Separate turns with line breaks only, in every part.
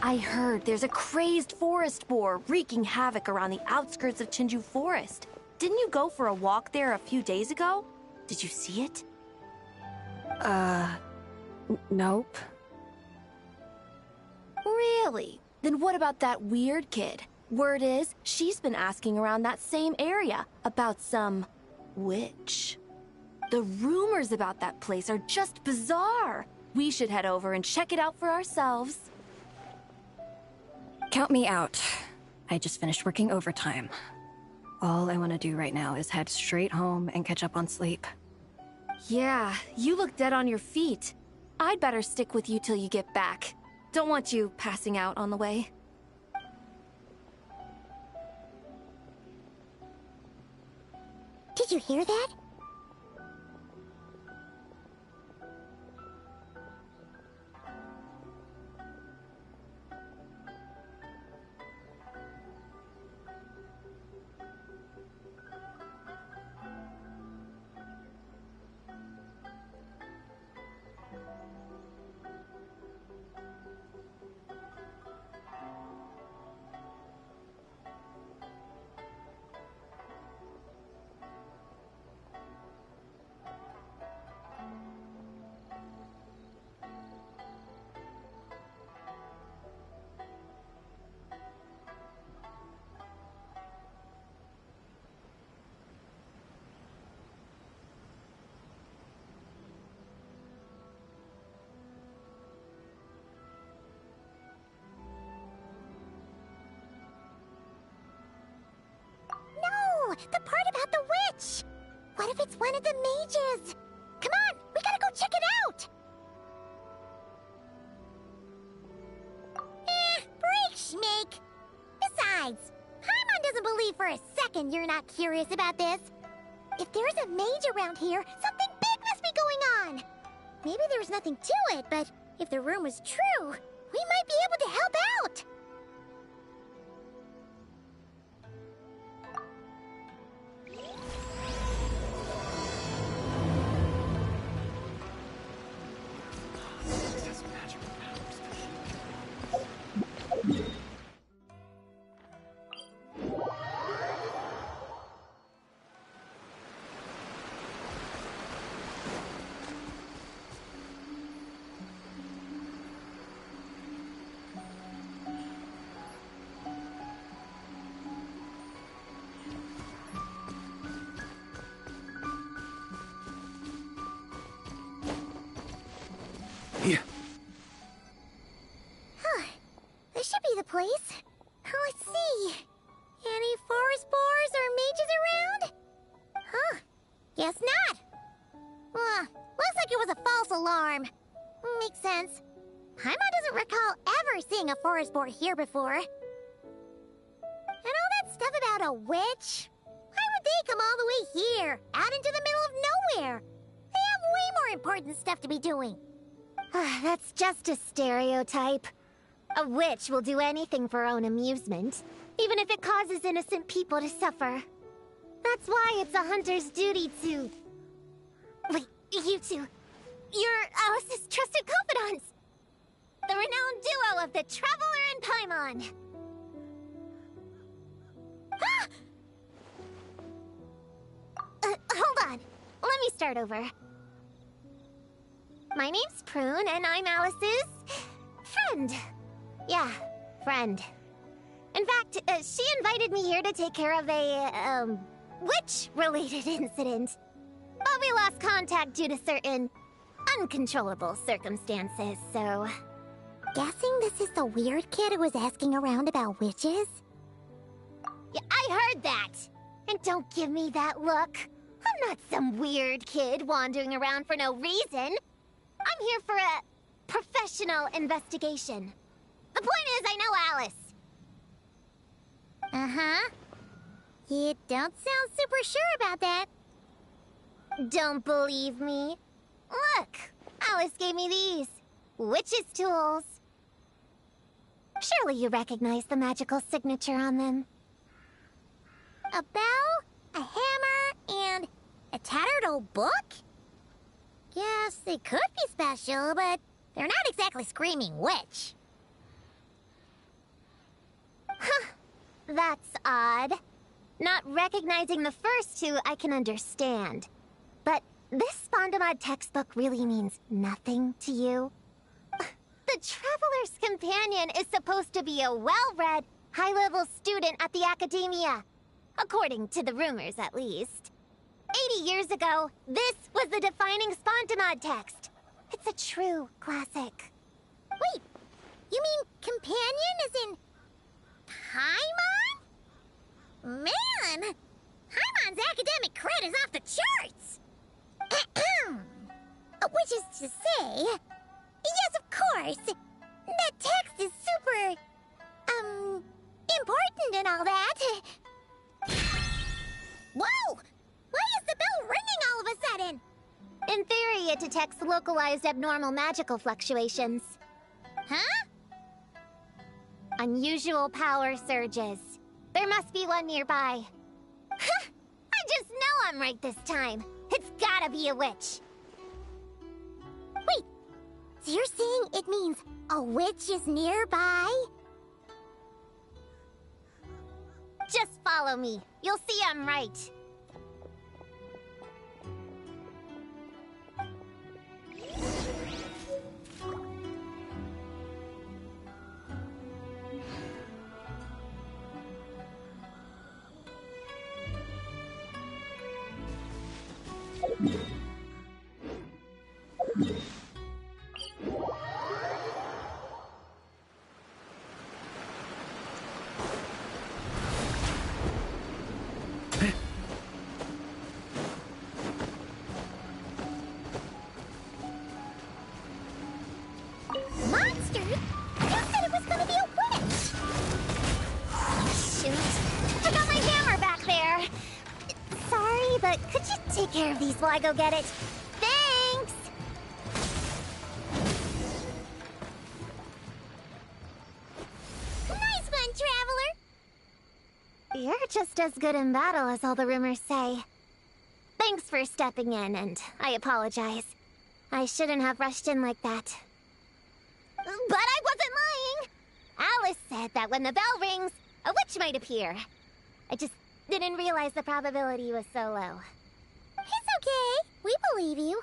I heard there's a crazed forest boar wreaking havoc around the outskirts of Chinju Forest. Didn't you go for a walk there a few days ago? Did you see it?
Nope.
Really? Then what about that weird kid? Word is, she's been asking around that same area about some witch. The rumors about that place are just bizarre. We should head over and check it out for ourselves.
Count me out. I just finished working overtime. All I want to do right now is head straight home and catch up on sleep.
Yeah, you look dead on your feet. I'd better stick with you till you get back. Don't want you passing out on the way.
Did you hear that? The part about the witch! What if it's one of the mages? Come on, we gotta go check it out! Break, Schmake! Besides, Paimon doesn't believe for a second you're not curious about this. If there's a mage around here, something big must be going on! Maybe there's nothing to it, but if the rumor's true, we might be able to help out!
Here.
This should be the place. Let's see. Any forest boars or mages around? Huh. Guess not. Looks like it was a false alarm. Makes sense. Paimon doesn't recall ever seeing a forest boar here before. And all that stuff about a witch? Why would they come all the way here, out into the middle of nowhere? They have way more important stuff to be doing. That's just a stereotype. A witch will do anything for her own amusement, even if it causes innocent people to suffer. That's why it's a hunter's duty to... Wait, you two. You're Alice's trusted confidants. The renowned duo of the Traveler and Paimon. Hold on. Let me start over. My name's Prune, and I'm Alice's... friend. Yeah, friend. In fact, she invited me here to take care of a, witch-related incident. But we lost contact due to certain uncontrollable circumstances, so... Guessing this is the weird kid who was asking around about witches? Yeah, I heard that! And don't give me that look. I'm not some weird kid wandering around for no reason. I'm here for a professional investigation. The point is, I know Alice. Uh-huh. You don't sound super sure about that. Don't believe me? Look, Alice gave me these. Witch's tools. Surely you recognize the magical signature on them. A bell, a hammer, and a tattered old book? Yes, they could be special, but they're not exactly screaming witch. That's odd. Not recognizing the first two I can understand. But this Spondamod textbook really means nothing to you? The Traveler's Companion is supposed to be a well-read, high-level student at the Academia. According to the rumors, at least. 80 years ago, this was the defining Spondamod text. It's a true classic. Wait, you mean companion as in Paimon? Man, Paimon's academic cred is off the charts! Which is to say... Yes, of course! That text is super... important and all that. Whoa! Why is the bell ringing all of a sudden? In theory, it detects localized abnormal magical fluctuations. Huh? Unusual power surges. There must be one nearby. I just know I'm right this time. It's gotta be a witch. Wait, so you're saying it means a witch is nearby? Just follow me. You'll see I'm right. Monster? You said it was gonna be a witch! Shoot. I got my hammer back there. Sorry, but could you take care of these while I go get it? Thanks! Nice one, Traveler! You're just as good in battle as all the rumors say. Thanks for stepping in, and I apologize. I shouldn't have rushed in like that. But I wasn't lying! Alice said that when the bell rings, a witch might appear. I just didn't realize the probability was so low. It's okay. We believe you.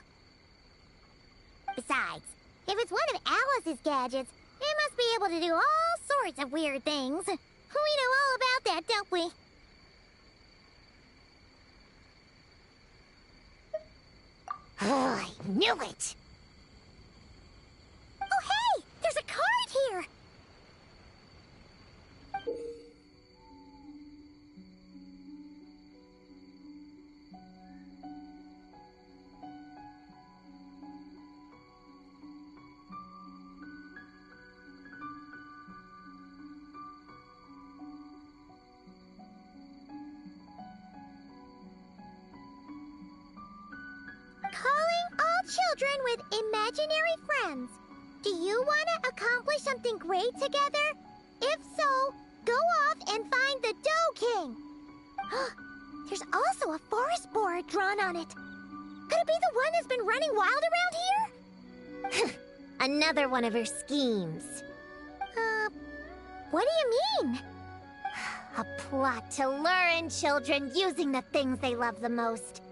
Besides, if it's one of Alice's gadgets, it must be able to do all sorts of weird things. We know all about that, don't we? Oh, I knew it! Oh, hey! There's a card here! Calling all children with imaginary friends. Do you want to accomplish something great together? If so, go off and find the Dough King. There's also a forest board drawn on it. Could it be the one that's been running wild around here? Another one of her schemes. What do you mean? A plot to lure in children using the things they love the most.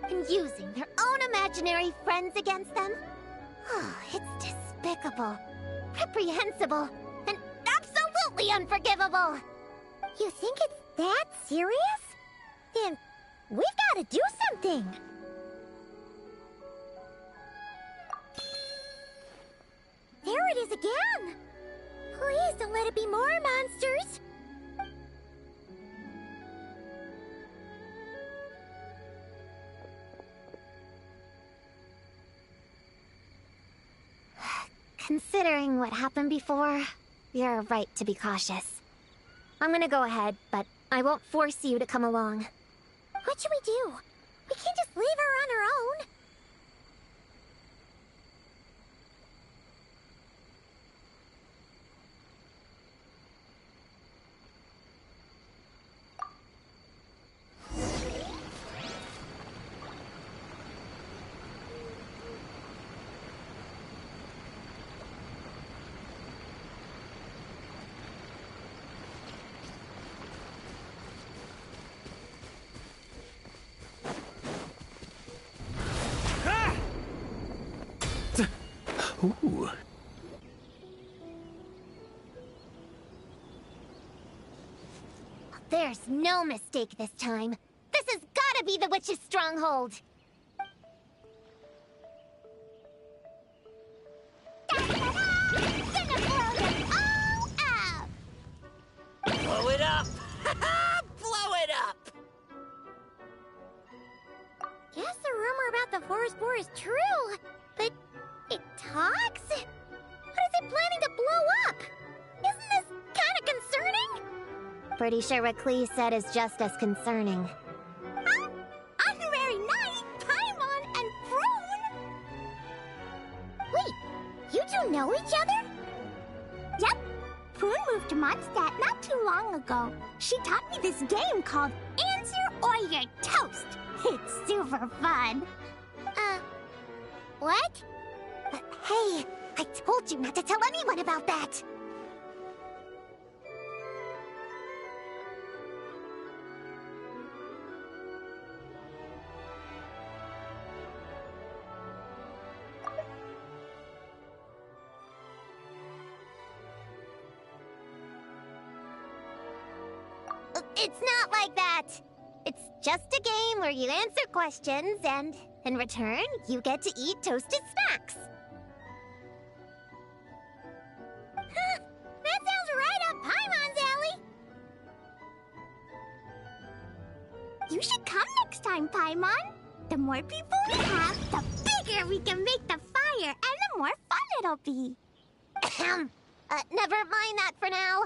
And using their own imaginary friends against them? Oh, it's despicable, reprehensible, and absolutely unforgivable! You think it's that serious? Then we've got to do something! There it is again! Please don't let it be more monsters! Considering what happened before, you're right to be cautious. I'm gonna go ahead, but I won't force you to come along. What should we do? We can't just leave her on her own.
Ooh.
There's no mistake this time. This has gotta be the witch's stronghold. Gonna blow them all up!
Blow it up! Blow it up!
Guess the rumor about the forest boar is true, but it talks? What is it planning to blow up? Isn't this kind of concerning? Pretty sure what Klee said is just as concerning. Huh? Honorary Knight, Paimon, and Prune? Wait, you two know each other? Yep. Prune moved to Mondstadt not too long ago. She taught me this game called Answer or You're Toast. It's super fun. What? Hey, I told you not to tell anyone about that. It's not like that. It's just a game where you answer questions and, in return, you get to eat toasted snacks. Huh, that sounds right up Paimon's alley. You should come next time, Paimon. The more people we have, the bigger we can make the fire, and the more fun it'll be. Never mind that for now.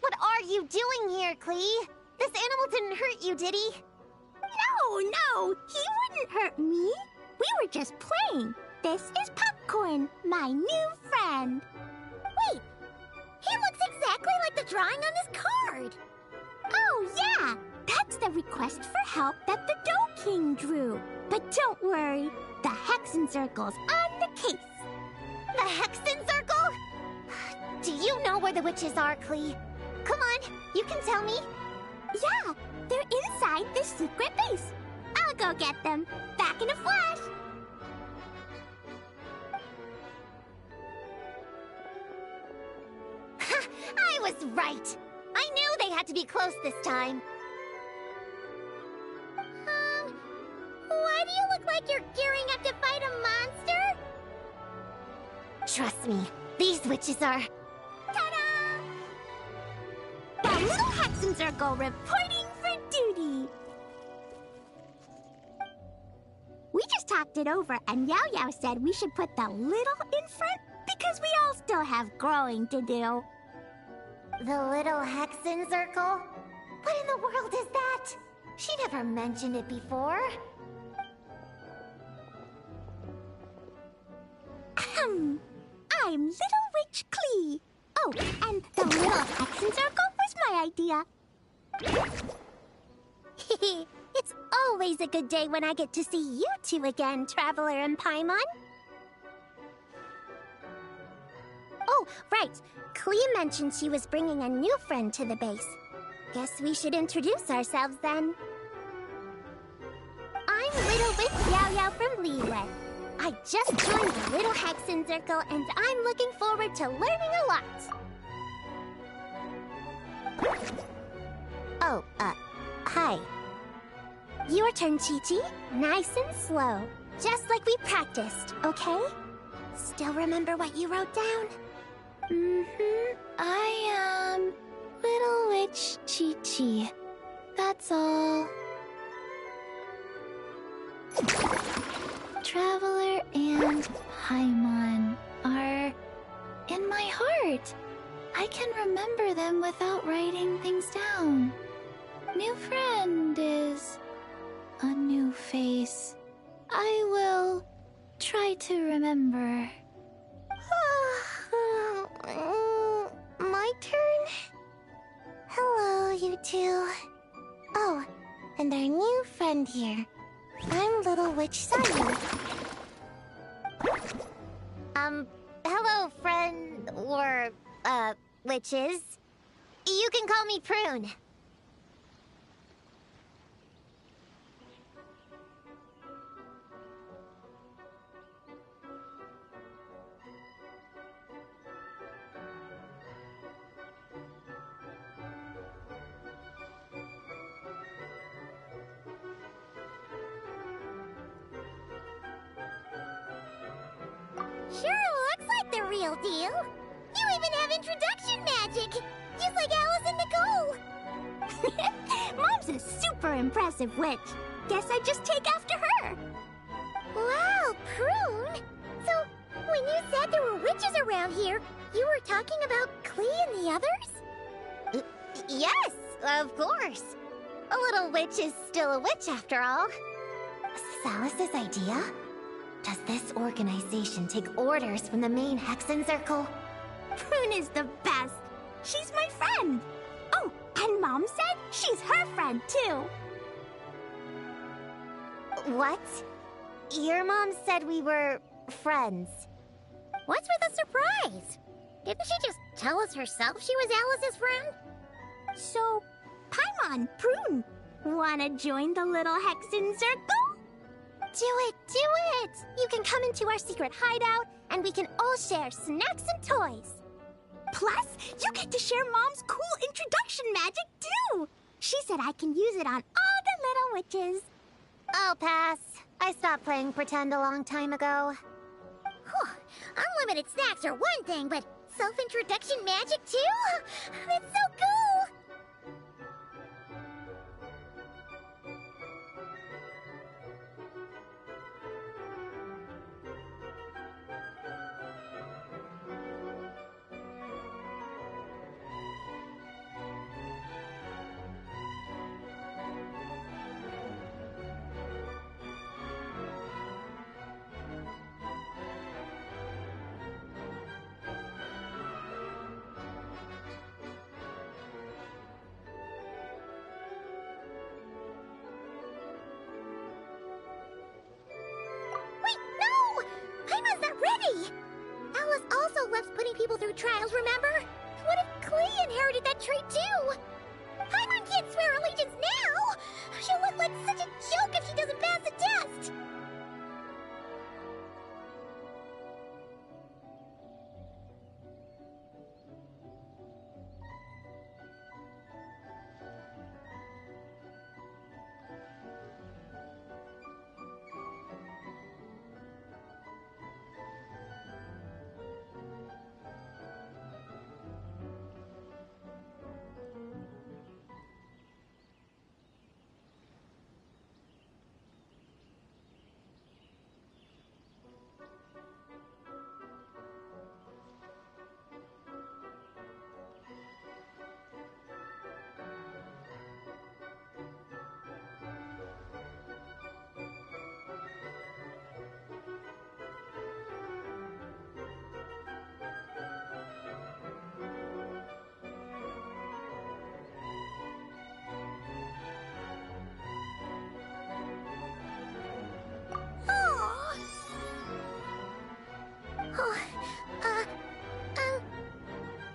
What are you doing here, Klee? This animal didn't hurt you, did he? No, he wouldn't hurt me. We were just playing. This is Popcorn, my new friend. Wait, he looks exactly like the drawing on this card. Oh, yeah, that's the request for help that the Dough King drew. But don't worry, the Hexen Circle's on the case. The Hexen Circle? Do you know where the witches are, Klee? Come on, you can tell me. Yeah, they're inside the secret base. I'll go get them. Back in a flash. I was right. I knew they had to be close this time. Why do you look like you're gearing up to fight a monster? Trust me, these witches are... Ta-da! The Little Hexen Circle reporting for duty. We just talked it over, and Yao Yao said we should put the little in front because we all still have growing to do. The Little Hexen Circle? What in the world is that? She never mentioned it before. I'm Little Witch Klee. Oh, and the Little Hexen Circle was my idea. It's always a good day when I get to see you two again, Traveler and Paimon. Oh, right. Klee mentioned she was bringing a new friend to the base. Guess we should introduce ourselves then. I'm Little Witch Yao Yao from Liyue. I just joined the Little Hexen Circle, and I'm looking forward to learning a lot. Oh, hi. Your turn, Chi-Chi. Nice and slow. Just like we practiced, okay? Still remember what you wrote down?
I am Little Witch Chi-Chi. That's all. Traveler and Paimon are in my heart. I can remember them without writing things down. New friend is a new face. I will try to remember.
My turn? Hello, you two. Oh, and our new friend here. I'm Little Witch Simon. Hello, friend, or, witches. You can call me Prune. real deal. You even have introduction magic, just like Alice and Nicole. Mom's a super impressive witch. Guess I just take after her. Wow, Prune! So, when you said there were witches around here, you were talking about Klee and the others? Yes, of course. A little witch is still a witch after all. Is this Alice's idea? Does this organization take orders from the main Hexen Circle? Prune is the best. She's my friend. Oh, and Mom said she's her friend too. What? Your mom said we were friends. What's with the surprise? Didn't she just tell us herself she was Alice's friend? So, Paimon, Prune, wanna join the little Hexen Circle? Do it, do it! You can come into our secret hideout, and we can all share snacks and toys. Plus, you get to share Mom's cool introduction magic, too! She said I can use it on all the little witches. I'll pass. I stopped playing pretend a long time ago. Whew. Unlimited snacks are one thing, but self-introduction magic, too? That's so cool! Alice also loves putting people through trials, remember? What if Klee inherited that trait too? Paimon can't swear allegiance now! She'll look like such a joke if she doesn't pass the test!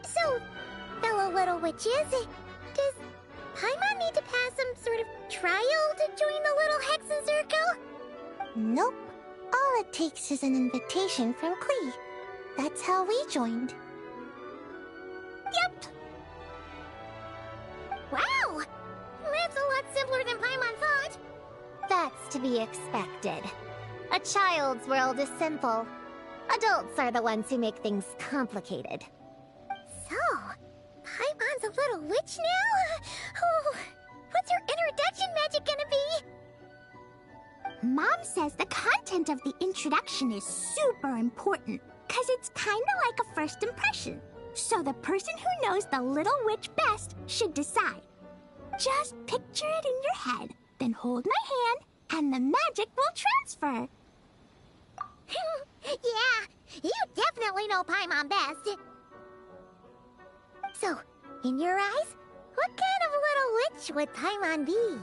So, fellow little witches, does Paimon need to pass some sort of trial to join the little Hexen Circle? Nope. All it takes is an invitation from Klee. That's how we joined. Yep. Wow! That's a lot simpler than Paimon thought. That's to be expected. A child's world is simple. Adults are the ones who make things complicated. So, Paimon's a little witch now? Oh, what's your introduction magic gonna be? Mom says the content of the introduction is super important, cause it's kinda like a first impression. So the person who knows the little witch best should decide. Just picture it in your head, then hold my hand, and the magic will transfer. Yeah, you definitely know Paimon best. So, in your eyes, what kind of little witch would Paimon be?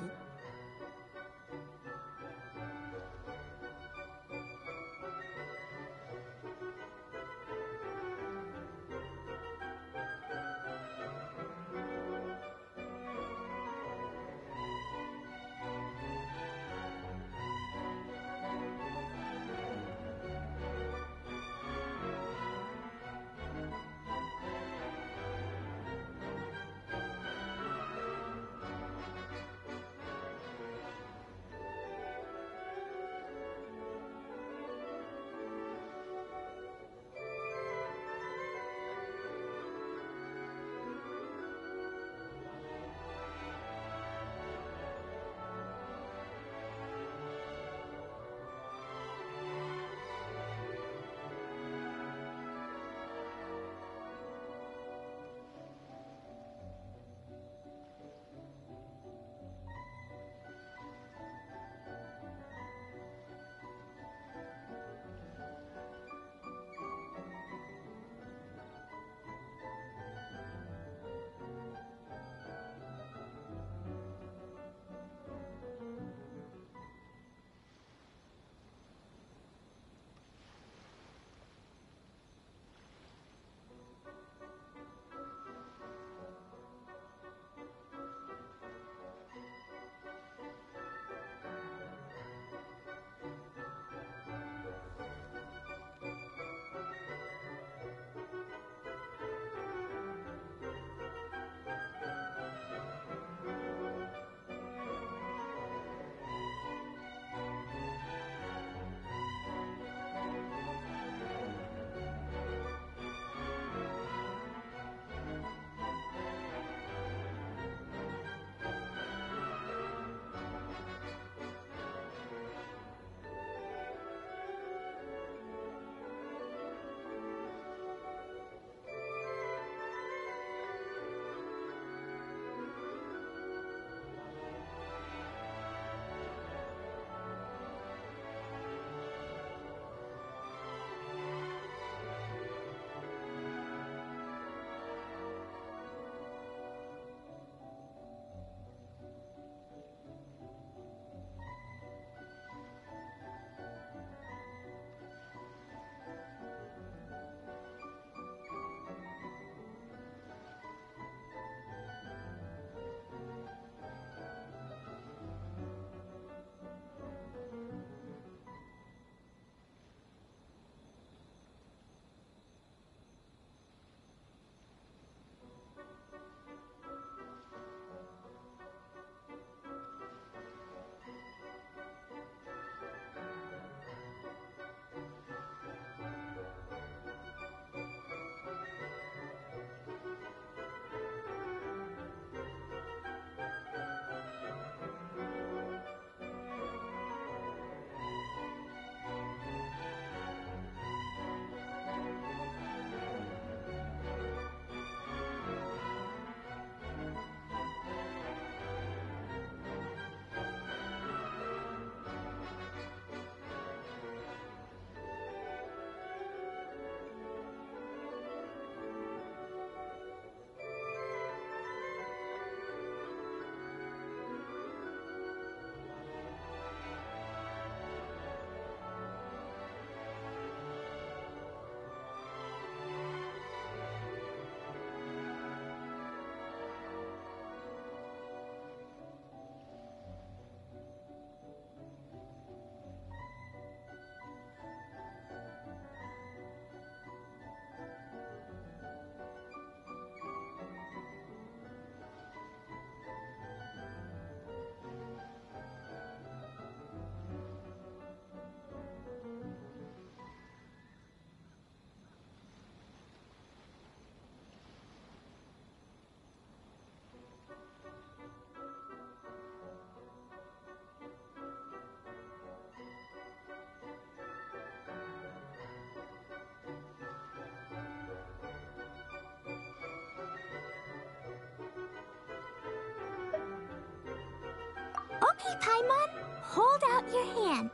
Okay, Paimon, hold out your hand.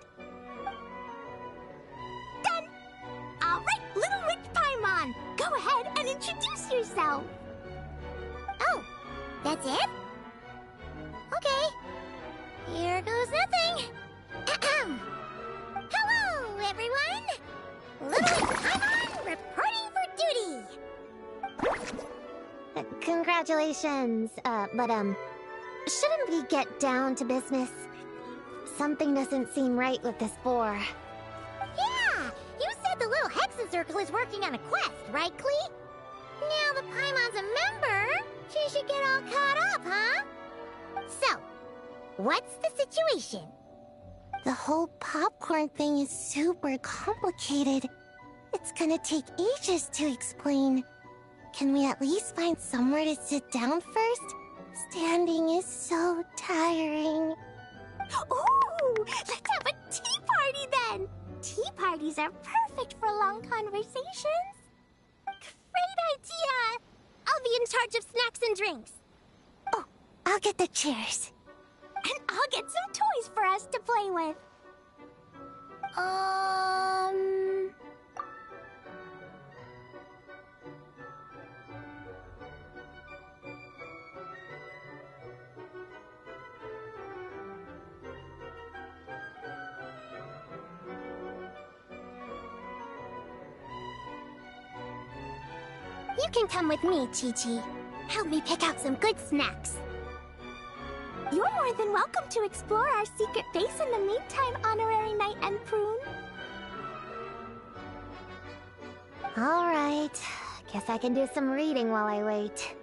Done! All right, Little Witch Paimon, go ahead and introduce yourself. Oh, that's it? Okay. Here goes nothing. Ahem. Hello, everyone! Little Witch Paimon reporting for duty. Congratulations, but shouldn't we get down to business? Something doesn't seem right with this boar. Yeah! You said the little Hexen Circle is working on a quest, right, Klee? Now the Paimon's a member, she should get all caught up, huh? So, what's the situation? The whole popcorn thing is super complicated. It's gonna take ages to explain. Can we at least find somewhere to sit down first? Standing is so tiring. Ooh, let's have a tea party then! Tea parties are perfect for long conversations. Great idea! I'll be in charge of snacks and drinks. Oh, I'll get the chairs. And I'll get some toys for us to play with. You can come with me, Chi-Chi. Help me pick out some good snacks. You're more than welcome to explore our secret base in the meantime, Honorary Knight and Prune. All right. Guess I can do some reading while I wait.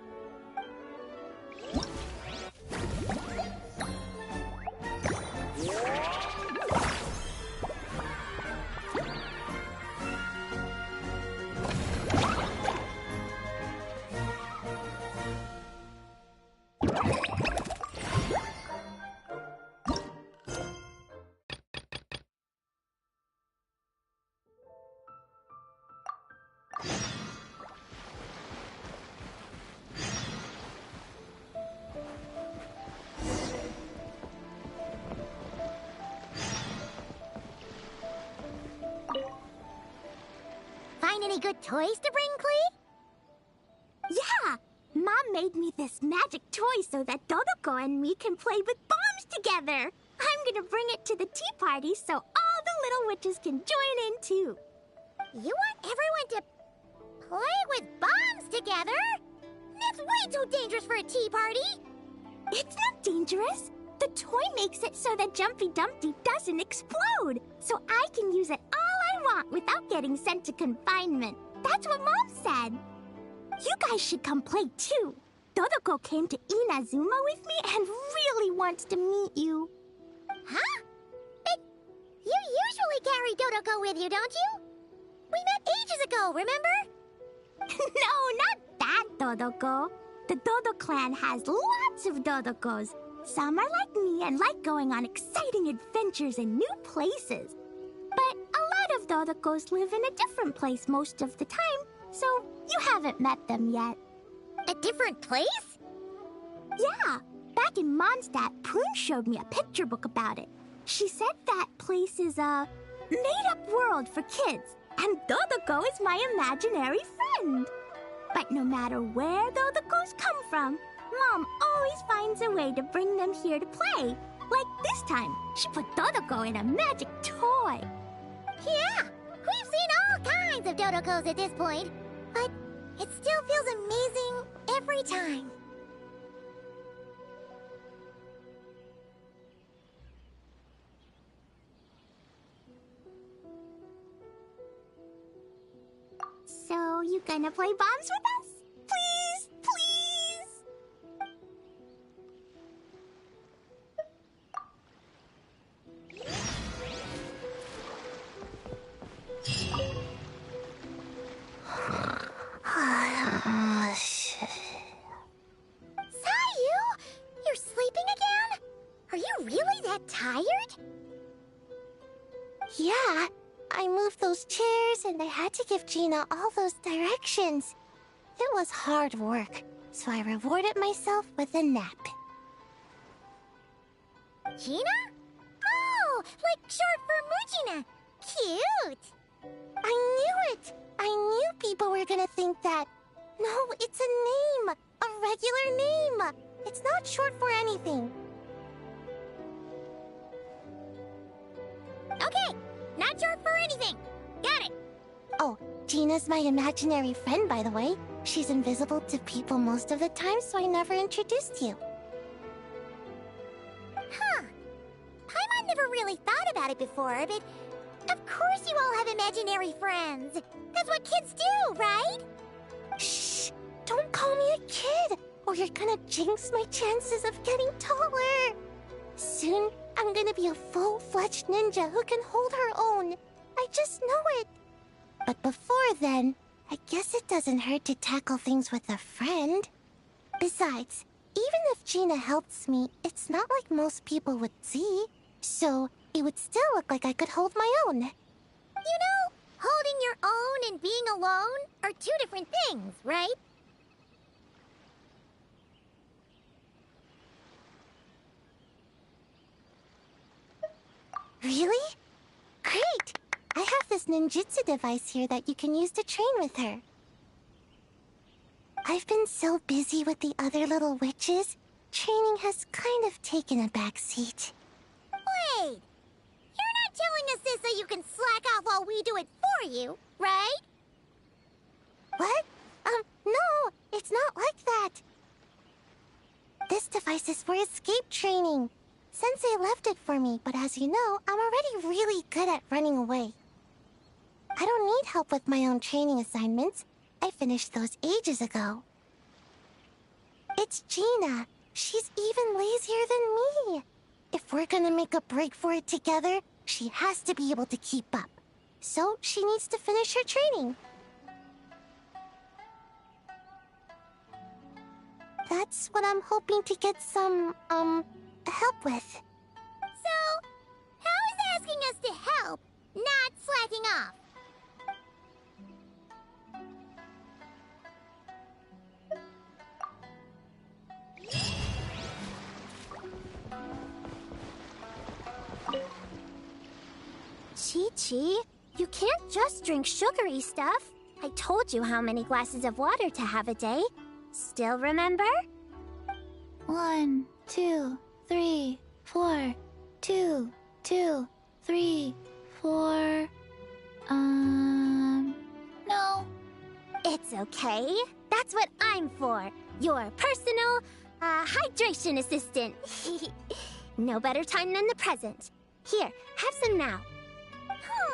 Find any good toys to bring, Klee? Yeah! Mom made me this magic toy so that Dodoko and me can play with bombs together. I'm gonna bring it to the tea party so all the little witches can join in too. You want everyone to play with bombs together? That's way too dangerous for a tea party! It's not dangerous. The toy makes it so that Jumpy Dumpty doesn't explode, so I can use it all I want without getting sent to confinement. That's what Mom said. You guys should come play too. Dodoko came to Inazuma with me and really wants to meet you. Huh? But you usually carry Dodoko with you, don't you? We met ages ago, remember? No, not that Dodoko. The Dodo clan has lots of Dodokos. Some are like me and like going on exciting adventures in new places. But a lot of Dodokos live in a different place most of the time, so you haven't met them yet. A different place? Yeah. Back in Mondstadt, Prune showed me a picture book about it. She said that place is a made-up world for kids, and Dodoko is my imaginary friend. But no matter where Dodokos come from, Mom always finds a way to bring them here to play. Like this time, she put Dodoko in a magic toy. Yeah, we've seen all kinds of Dodokos at this point, but it still feels amazing every time. So, you gonna play bombs with us? Please, please! Sayu! You're sleeping again? Are you really that tired? Yeah, I moved those chairs and I had to give Gina all those directions. It was hard work, so I rewarded myself with a nap. Gina? Oh, like short for Mujina. Cute. I knew it. I knew people were gonna think that. No, it's a name. A regular name. It's not short for anything. Okay, not short for anything. Got it. Oh, Gina's my imaginary friend, by the way. She's invisible to people most of the time, so I never introduced you. Huh. Paimon never really thought about it before, but of course you all have imaginary friends. That's what kids do, right? Shh! Don't call me a kid, or you're gonna jinx my chances of getting taller. Soon, I'm gonna be a full-fledged ninja who can hold her own. I just know it. But before then, I guess it doesn't hurt to tackle things with a friend. Besides, even if Gina helps me, it's not like most people would see. So, it would still look like I could hold my own. You know, holding your own and being alone are two different things, right? Really? Great! I have this ninjutsu device here that you can use to train with her. I've been so busy with the other little witches, training has kind of taken a backseat. Wait! You're not telling us this so you can slack off while we do it for you, right? What? No, it's not like that. This device is for escape training. Sensei left it for me, but as you know, I'm already really good at running away. I don't need help with my own training assignments. I finished those ages ago. It's Gina. She's even lazier than me. If we're gonna make a break for it together, she has to be able to keep up. So she needs to finish her training. That's what I'm hoping to get some, help with. So, how is asking us to help not slacking off? Chi-Chi, you can't just drink sugary stuff. I told you how many glasses of water to have a day. Still remember? 1, 2, 3, 4. 2, 2, 3, 4. No. It's okay. That's what I'm for. Your personal, hydration assistant. No better time than the present. Here, have some now.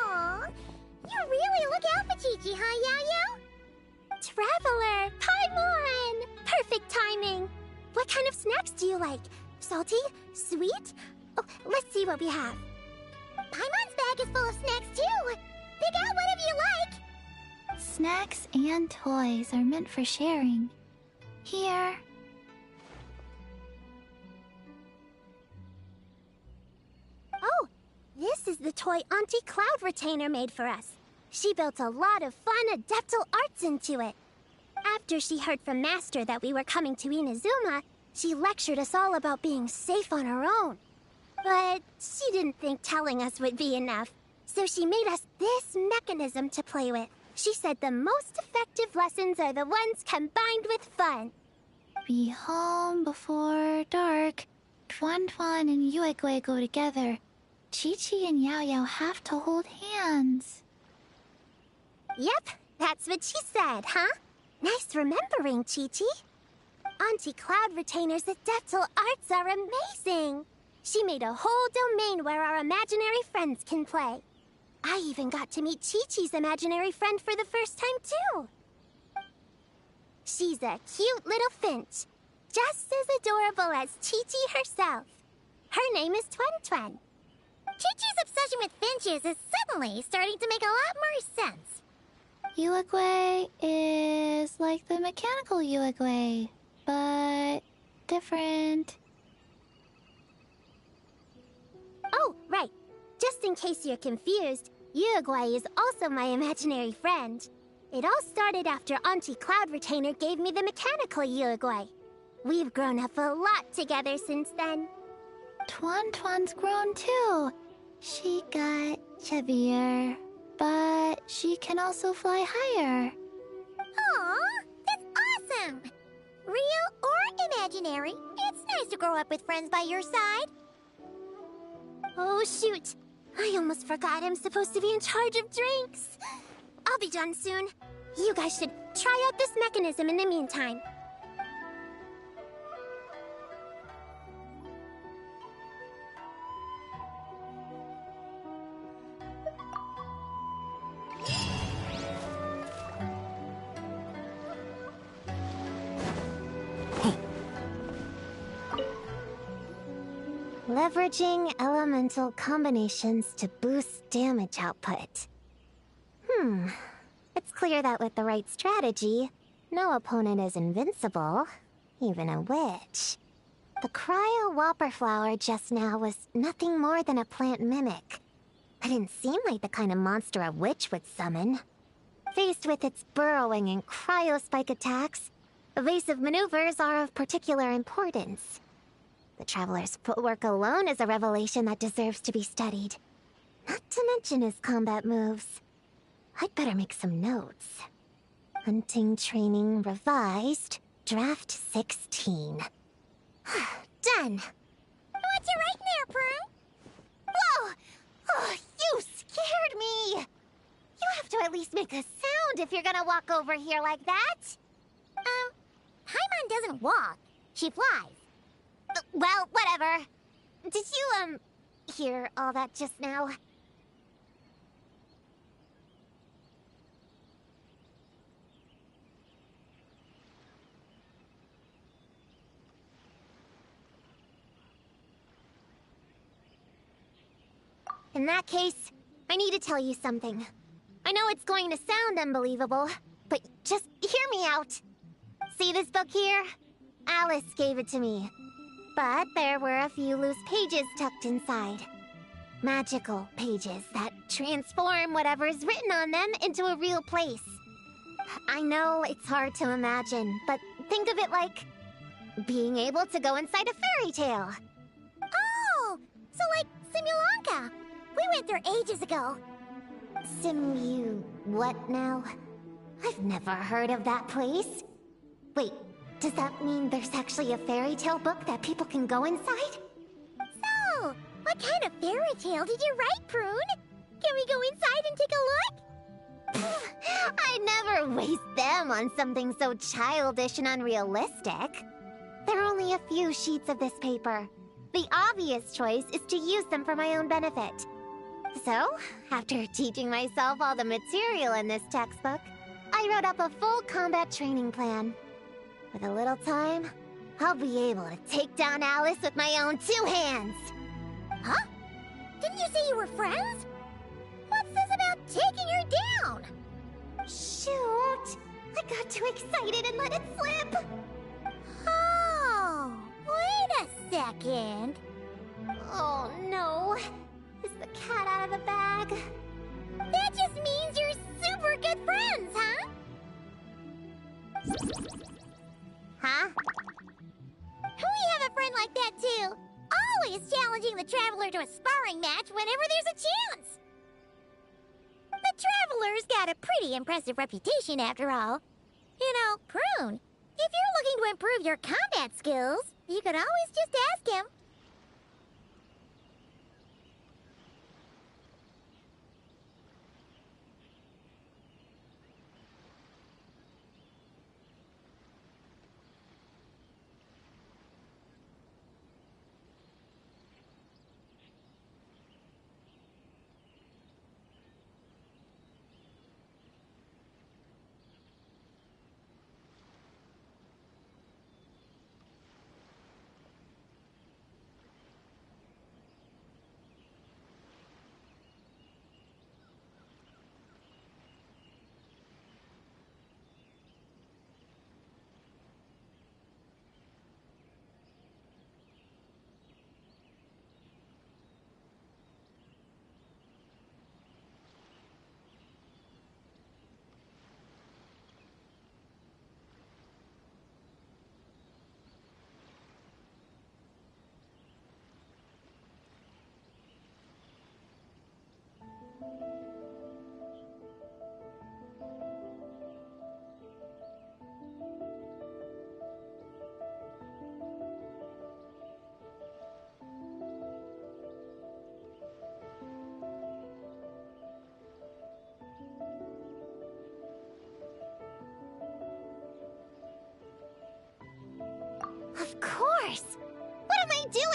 Aww, you really look out for Chi-Chi, huh, Yao-Yao? Traveler, Paimon! Perfect timing. What kind of snacks do you like? Salty? Sweet? Oh, let's see what we have. Paimon's bag is full of snacks, too. Pick out whatever you like. Snacks and toys are meant for sharing. Here. Oh, this is the toy Auntie Cloud Retainer made for us. She built a lot of fun adeptal arts into it. After she heard from Master that we were coming to Inazuma, she lectured us all about being safe on her own. But she didn't think telling us would be enough, so she made us this mechanism to play with. She said the most effective lessons are the ones combined with fun. Be home before dark. Tuan Tuan and Yuegui go together. Chi-Chi and Yao Yao have to hold hands. Yep, that's what she said, huh? Nice remembering, Chi-Chi. Auntie Cloud Retainer's adeptal arts are amazing. She made a whole domain where our imaginary friends can play. I even got to meet Chi-Chi's imaginary friend for the first time, too. She's a cute little finch, just as adorable as Chi-Chi herself. Her name is Tuan Tuan. Chi-Chi's obsession with finches is suddenly starting to make a lot more sense. Yuegui is like the mechanical Yuegui, but different. Oh, right. Just in case you're confused, Yuegui is also my imaginary friend. It all started after Auntie Cloud Retainer gave me the mechanical Yuegui. We've grown up a lot together since then. Tuan's grown too. She got chubbier, but she can also fly higher. Aw, that's awesome! Real or imaginary, it's nice to grow up with friends by your side. Oh shoot, I almost forgot I'm supposed to be in charge of drinks. I'll be done soon. You guys should try out this mechanism in the meantime. Leveraging elemental combinations to boost damage output. It's clear that with the right strategy, no opponent is invincible, even a witch. The cryo whopper flower just now was nothing more than a plant mimic. It didn't seem like the kind of monster a witch would summon. Faced with its burrowing and cryo-spike attacks, evasive maneuvers are of particular importance. The Traveler's footwork alone is a revelation that deserves to be studied. Not to mention his combat moves. I'd better make some notes. Hunting training revised, draft 16. Done! What's you writing there, Prue? Whoa! Oh, you scared me! You have to at least make a sound if you're gonna walk over here like that. Paimon doesn't walk. She flies. Well, whatever. Did you, hear all that just now? In that case, I need to tell you something. I know it's going to sound unbelievable, but just hear me out. See this book here? Alice gave it to me. But there were a few loose pages tucked inside. Magical pages that transform whatever's written on them into a real place. I know it's hard to imagine, but think of it like being able to go inside a fairy tale. Oh, so like Simulanka. We went there ages ago. What now? I've never heard of that place. Wait, does that mean there's actually a fairy tale book that people can go inside? So, what kind of fairy tale did you write, Prune? Can we go inside and take a look? I'd never waste them on something so childish and unrealistic. There are only a few sheets of this paper. The obvious choice is to use them for my own benefit. So, after teaching myself all the material in this textbook, I wrote up a full combat training plan. With a little time, I'll be able to take down Alice with my own 2 hands. Huh? Didn't you say you were friends? What's this about taking her down? Shoot! I got too excited and let it slip! Oh, wait a second. Oh no. Is the cat out of the bag? That just means you're super good friends, huh? Huh? We have a friend like that too. Always challenging the Traveler to a sparring match whenever there's a chance. The Traveler's got a pretty impressive reputation after all. You know, Prune, if you're looking to improve your combat skills, you could always just ask him.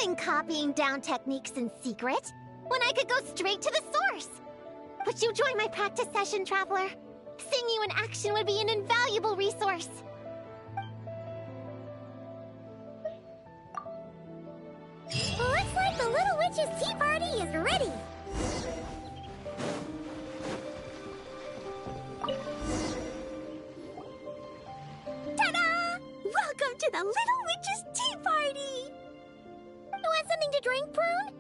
doing copying down techniques in secret when I could go straight to the source? Would you join my practice session, Traveler? Seeing you in action would be an invaluable resource. Looks like the Little Witch's tea party is ready. Ta-da! Welcome to the Little Witch's tea party! You want something to drink, Prune?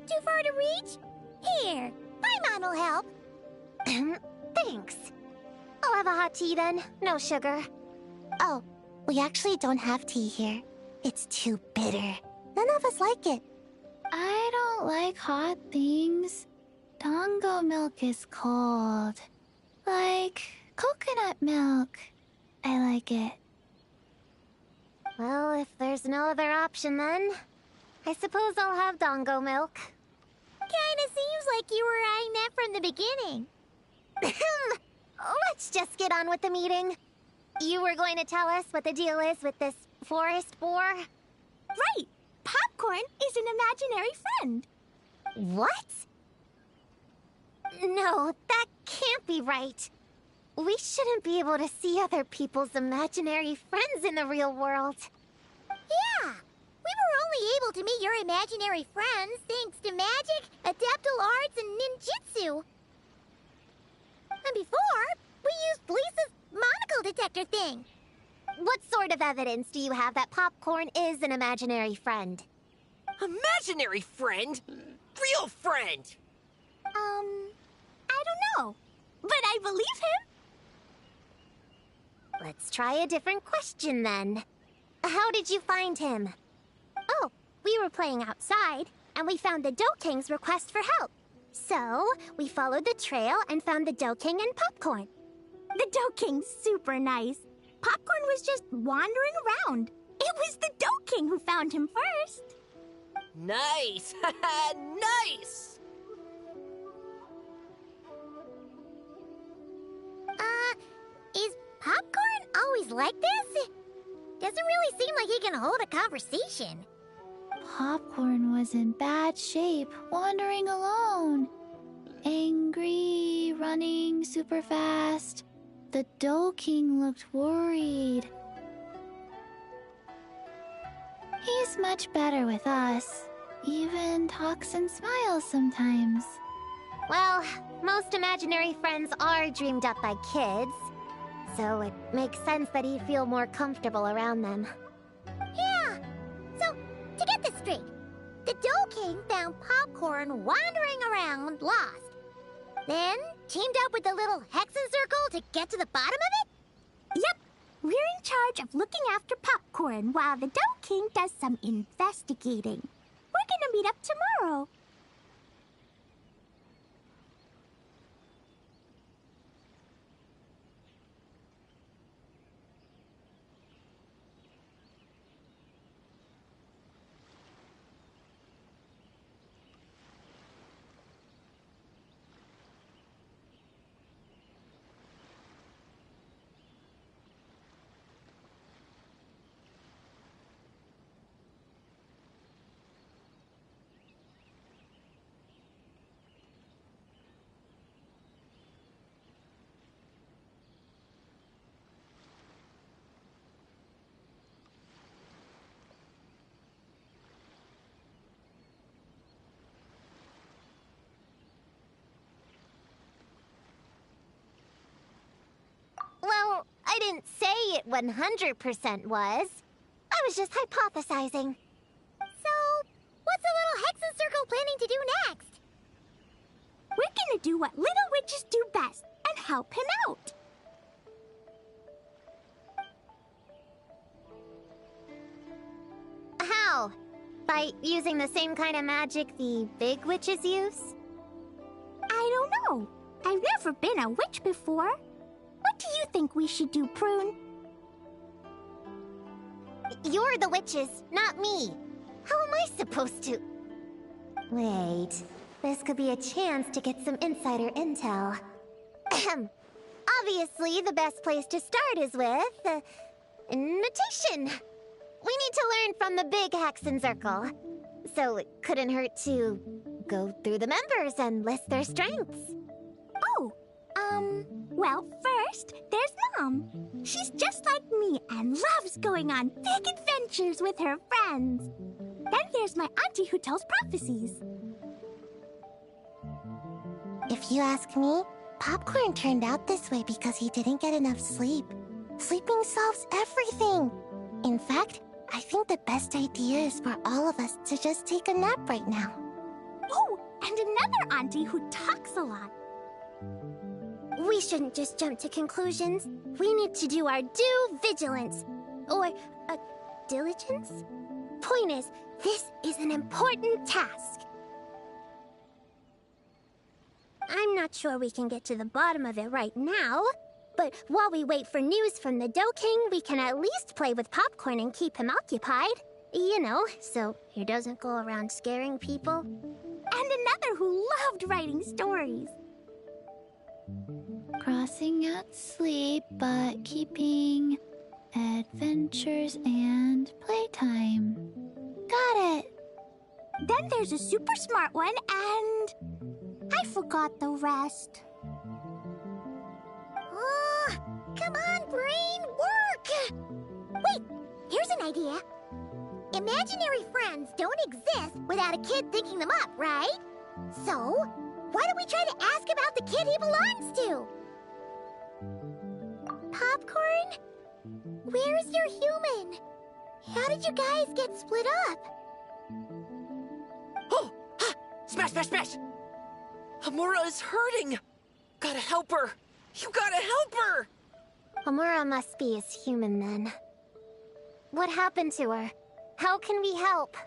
Too far to reach? Here, my mom will help. Thanks. I'll have a hot tea then. No sugar. Oh, we actually don't have tea here. It's too bitter. None of us like it.
I don't like hot things. Dango milk is cold. Like coconut milk. I like it.
Well, if there's no other option then, I suppose I'll have Dango milk. Kinda seems like you were eyeing that from the beginning. Let's just get on with the meeting. You were going to tell us what the deal is with this forest boar?
Right! Popcorn is an imaginary friend.
What? No, that can't be right. We shouldn't be able to see other people's imaginary friends in the real world. Yeah, we were only able to meet your imaginary friends thanks to magic, adaptal arts, and ninjutsu. And before, we used Lisa's monocle detector thing. What sort of evidence do you have that Popcorn is an imaginary friend?
Imaginary friend? Real friend!
I don't know, but I believe him. Let's try a different question then. How did you find him? Oh, we were playing outside, and we found the Dough King's request for help. So, we followed the trail and found the Dough King and Popcorn.
The Dough King's super nice. Popcorn was just wandering around. It was the Dough King who found him first.
Nice! Nice!
Is Popcorn always like this? Doesn't really seem like he can hold a conversation.
Popcorn was in bad shape, wandering alone. Angry, running super fast. The Dough King looked worried. He's much better with us. Even talks and smiles sometimes.
Well, most imaginary friends are dreamed up by kids, so it makes sense that he'd feel more comfortable around them. Yeah! So, to get this straight, the Dough King found Popcorn wandering around, lost. Then, teamed up with the little Hexen Circle to get to the bottom of it?
Yep, we're in charge of looking after Popcorn while the Dough King does some investigating. We're gonna meet up tomorrow.
Well, I didn't say it 100% was. I was just hypothesizing. So, what's the little Hexen Circle planning to do next?
We're gonna do what little witches do best and help him out.
How? By using the same kind of magic the big witches use?
I don't know. I've never been a witch before. What do you think we should do, Prune?
You're the witches, not me. How am I supposed to... Wait, this could be a chance to get some insider intel. Ahem. Obviously, the best place to start is with... notation. We need to learn from the big Hexen Circle. So it couldn't hurt to go through the members and list their strengths.
Oh, well, first, there's Mom. She's just like me and loves going on big adventures with her friends. Then there's my auntie who tells prophecies.
If you ask me, Popcorn turned out this way because he didn't get enough sleep. Sleeping solves everything. In fact, I think the best idea is for all of us to just take a nap right now.
Oh, and another auntie who talks a lot.
We shouldn't just jump to conclusions. We need to do our due vigilance. Or, diligence? Point is, this is an important task. I'm not sure we can get to the bottom of it right now, but while we wait for news from the Dough King, we can at least play with Popcorn and keep him occupied. You know, so he doesn't go around scaring people.
And another who loved writing stories.
Crossing out sleep, but keeping adventures and playtime. Got it.
Then there's a super smart one, and I forgot the rest.
Come on, brain, work! Wait, here's an idea. Imaginary friends don't exist without a kid thinking them up, right? So, why don't we try to ask about the kid he belongs to? Popcorn? Where's your human? How did you guys get split up?
Oh! Ha! Smash, smash, smash! Hamura is hurting! Gotta help her! You gotta help her!
Amura must be his human then. What happened to her? How can we help?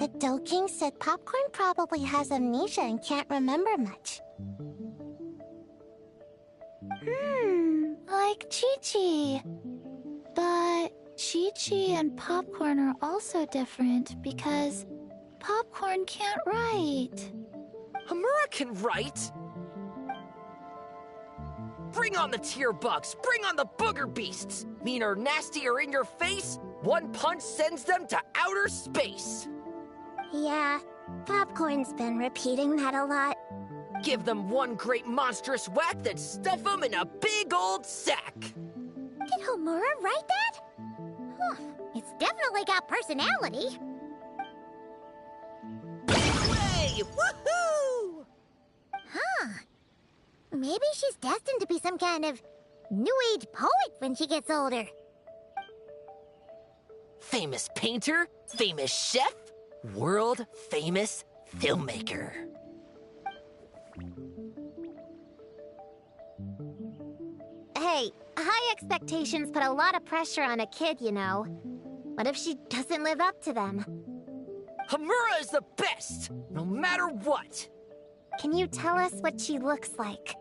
The Dough King said Popcorn probably has amnesia and can't remember much.
Like Chi-Chi. But Chi-Chi and Popcorn are also different because Popcorn can't write.
Hamura can write! Bring on the tear bugs! Bring on the booger beasts! Mean or nasty or in your face, one punch sends them to outer space!
Yeah, Popcorn's been repeating that a lot.
Give them one great monstrous whack, then stuff them in a big old sack!
Did Homura write that? Huh, it's definitely got personality.
Way! Woohoo!
Huh. Maybe she's destined to be some kind of New Age poet when she gets older.
Famous painter, famous chef, world famous filmmaker.
Hey, high expectations put a lot of pressure on a kid, you know. What if she doesn't live up to them?
Hamura is the best, no matter what.
Can you tell us what she looks like?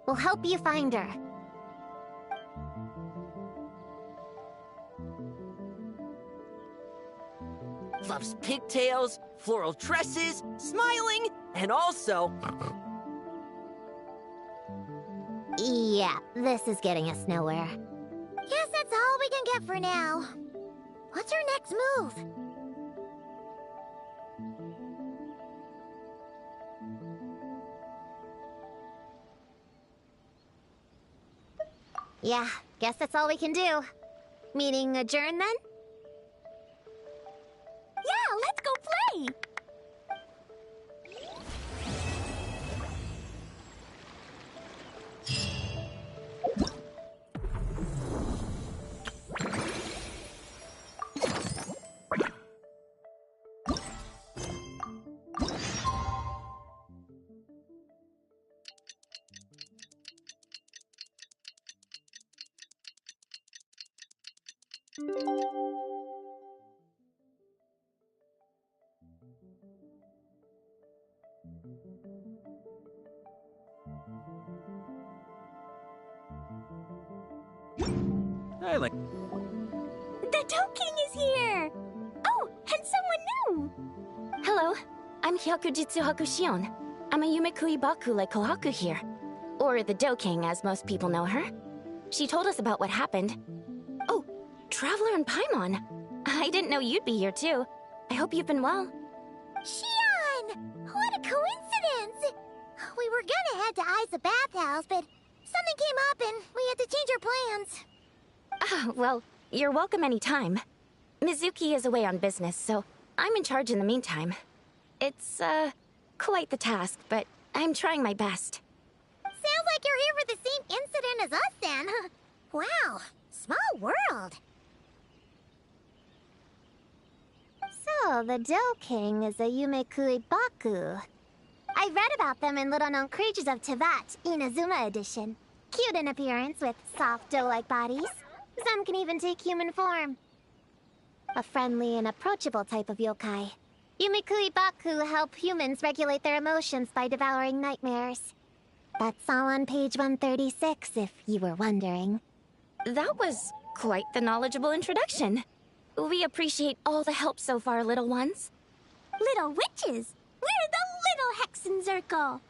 We'll help you find her.
Loves pigtails, floral tresses, smiling, and also...
Yeah, this is getting us nowhere. Guess that's all we can get for now. What's our next move? Yeah, guess that's all we can do. Meeting adjourn then?
Yeah, let's go play!
I like...
The Dough King is here! Oh, and someone new!
Hello, I'm Hyokujitsu Hakushion. I'm a Yumekui Baku like Kohaku here. Or the Dough King, as most people know her. She told us about what happened. Oh, Traveler and Paimon. I didn't know you'd be here too. I hope you've been well.
Shion! What a coincidence! We were gonna head to Aiza bathhouse, but something came up and we had to change our plans.
Ah, well, you're welcome anytime. Mizuki is away on business, so I'm in charge in the meantime. It's, quite the task, but I'm trying my best.
Sounds like you're here for the same incident as us then. Wow, small world. So, the Dough King is a Yumekui Baku. I read about them in Little Known Creatures of Tevat, Inazuma edition. Cute in appearance with soft dough-like bodies. Some can even take human form. A friendly and approachable type of yokai. Yumekui Baku help humans regulate their emotions by devouring nightmares. That's all on page 136, if you were wondering.
That was quite the knowledgeable introduction. We appreciate all the help so far, little ones.
Little witches! We're the Little Hexenzirkel!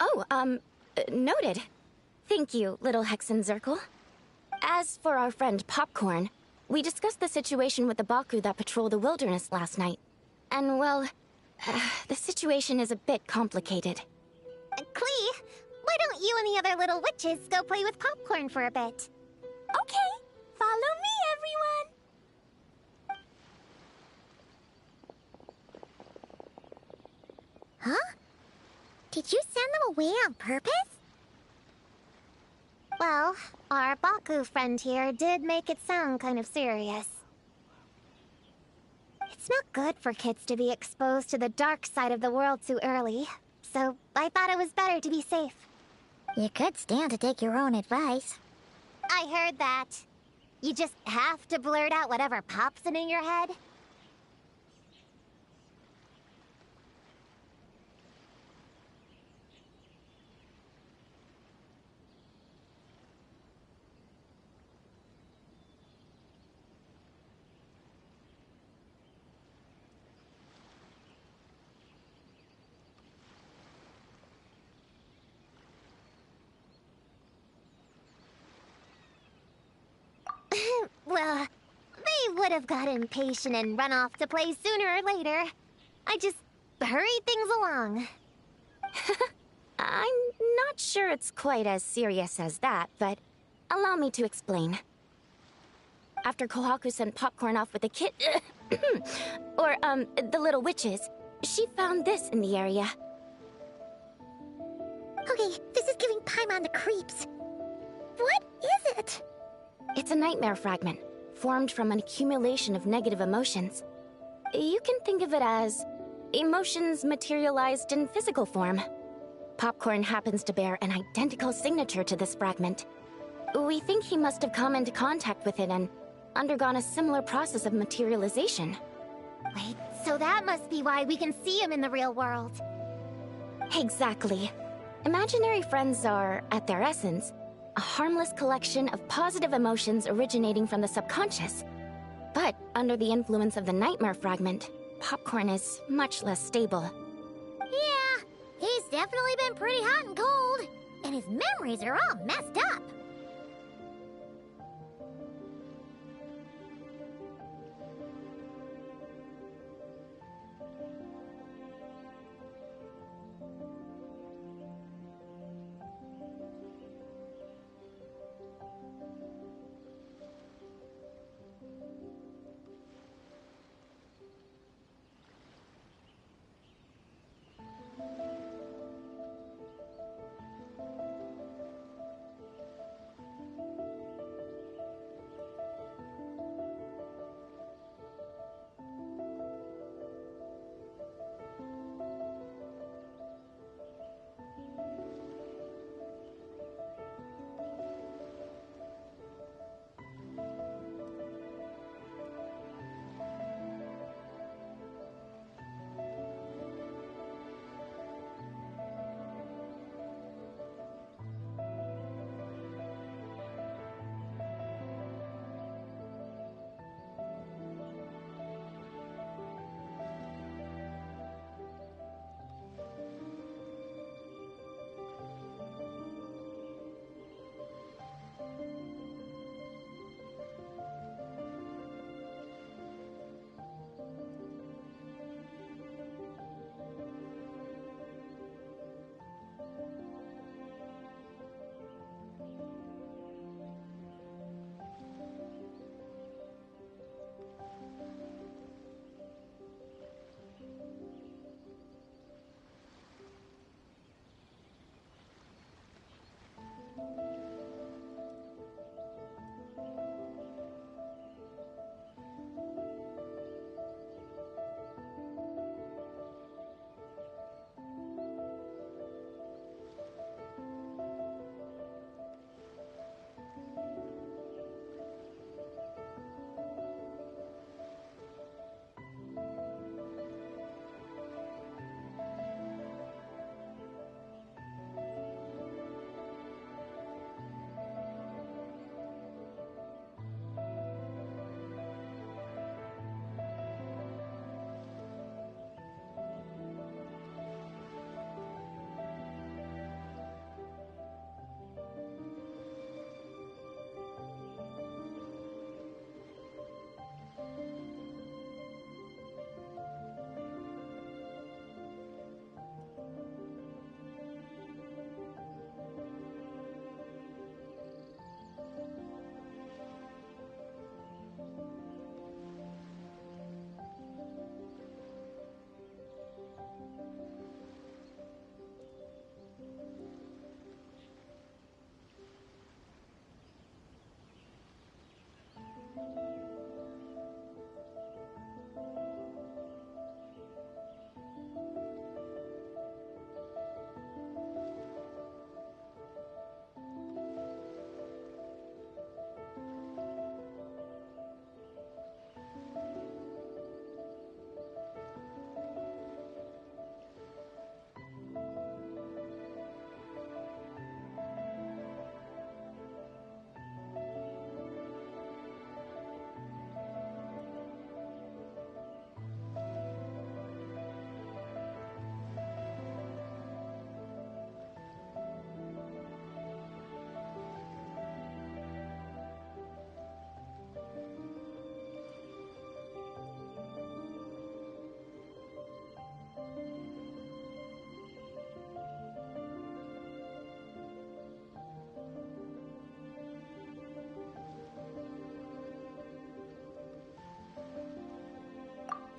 Oh, noted. Thank you, little Hexenzirkel. As for our friend Popcorn, we discussed the situation with the Baku that patrol the wilderness last night. And, well, the situation is a bit complicated.
Klee, why don't you and the other little witches go play with Popcorn for a bit?
Okay, follow me, everyone!
Huh? Did you send them away on purpose? Well, our Baku friend here did make it sound kind of serious. It's not good for kids to be exposed to the dark side of the world too early, so I thought it was better to be safe. You could stand to take your own advice. I heard that. You just have to blurt out whatever pops in your head. Well, they would have got impatient and run off to play sooner or later. I just hurried things along.
I'm not sure it's quite as serious as that, but allow me to explain. After Kohaku sent Popcorn off with the kid... or, the little witches, she found this in the area.
Okay, this is giving Paimon the creeps. What is it?
It's a nightmare fragment, formed from an accumulation of negative emotions. You can think of it as emotions materialized in physical form. Popcorn happens to bear an identical signature to this fragment. We think he must have come into contact with it and undergone a similar process of materialization.
Wait, so that must be why we can see him in the real world.
Exactly. Imaginary friends are, at their essence, a harmless collection of positive emotions originating from the subconscious. But under the influence of the nightmare fragment, Popcorn is much less stable.
Yeah, he's definitely been pretty hot and cold, and his memories are all messed up.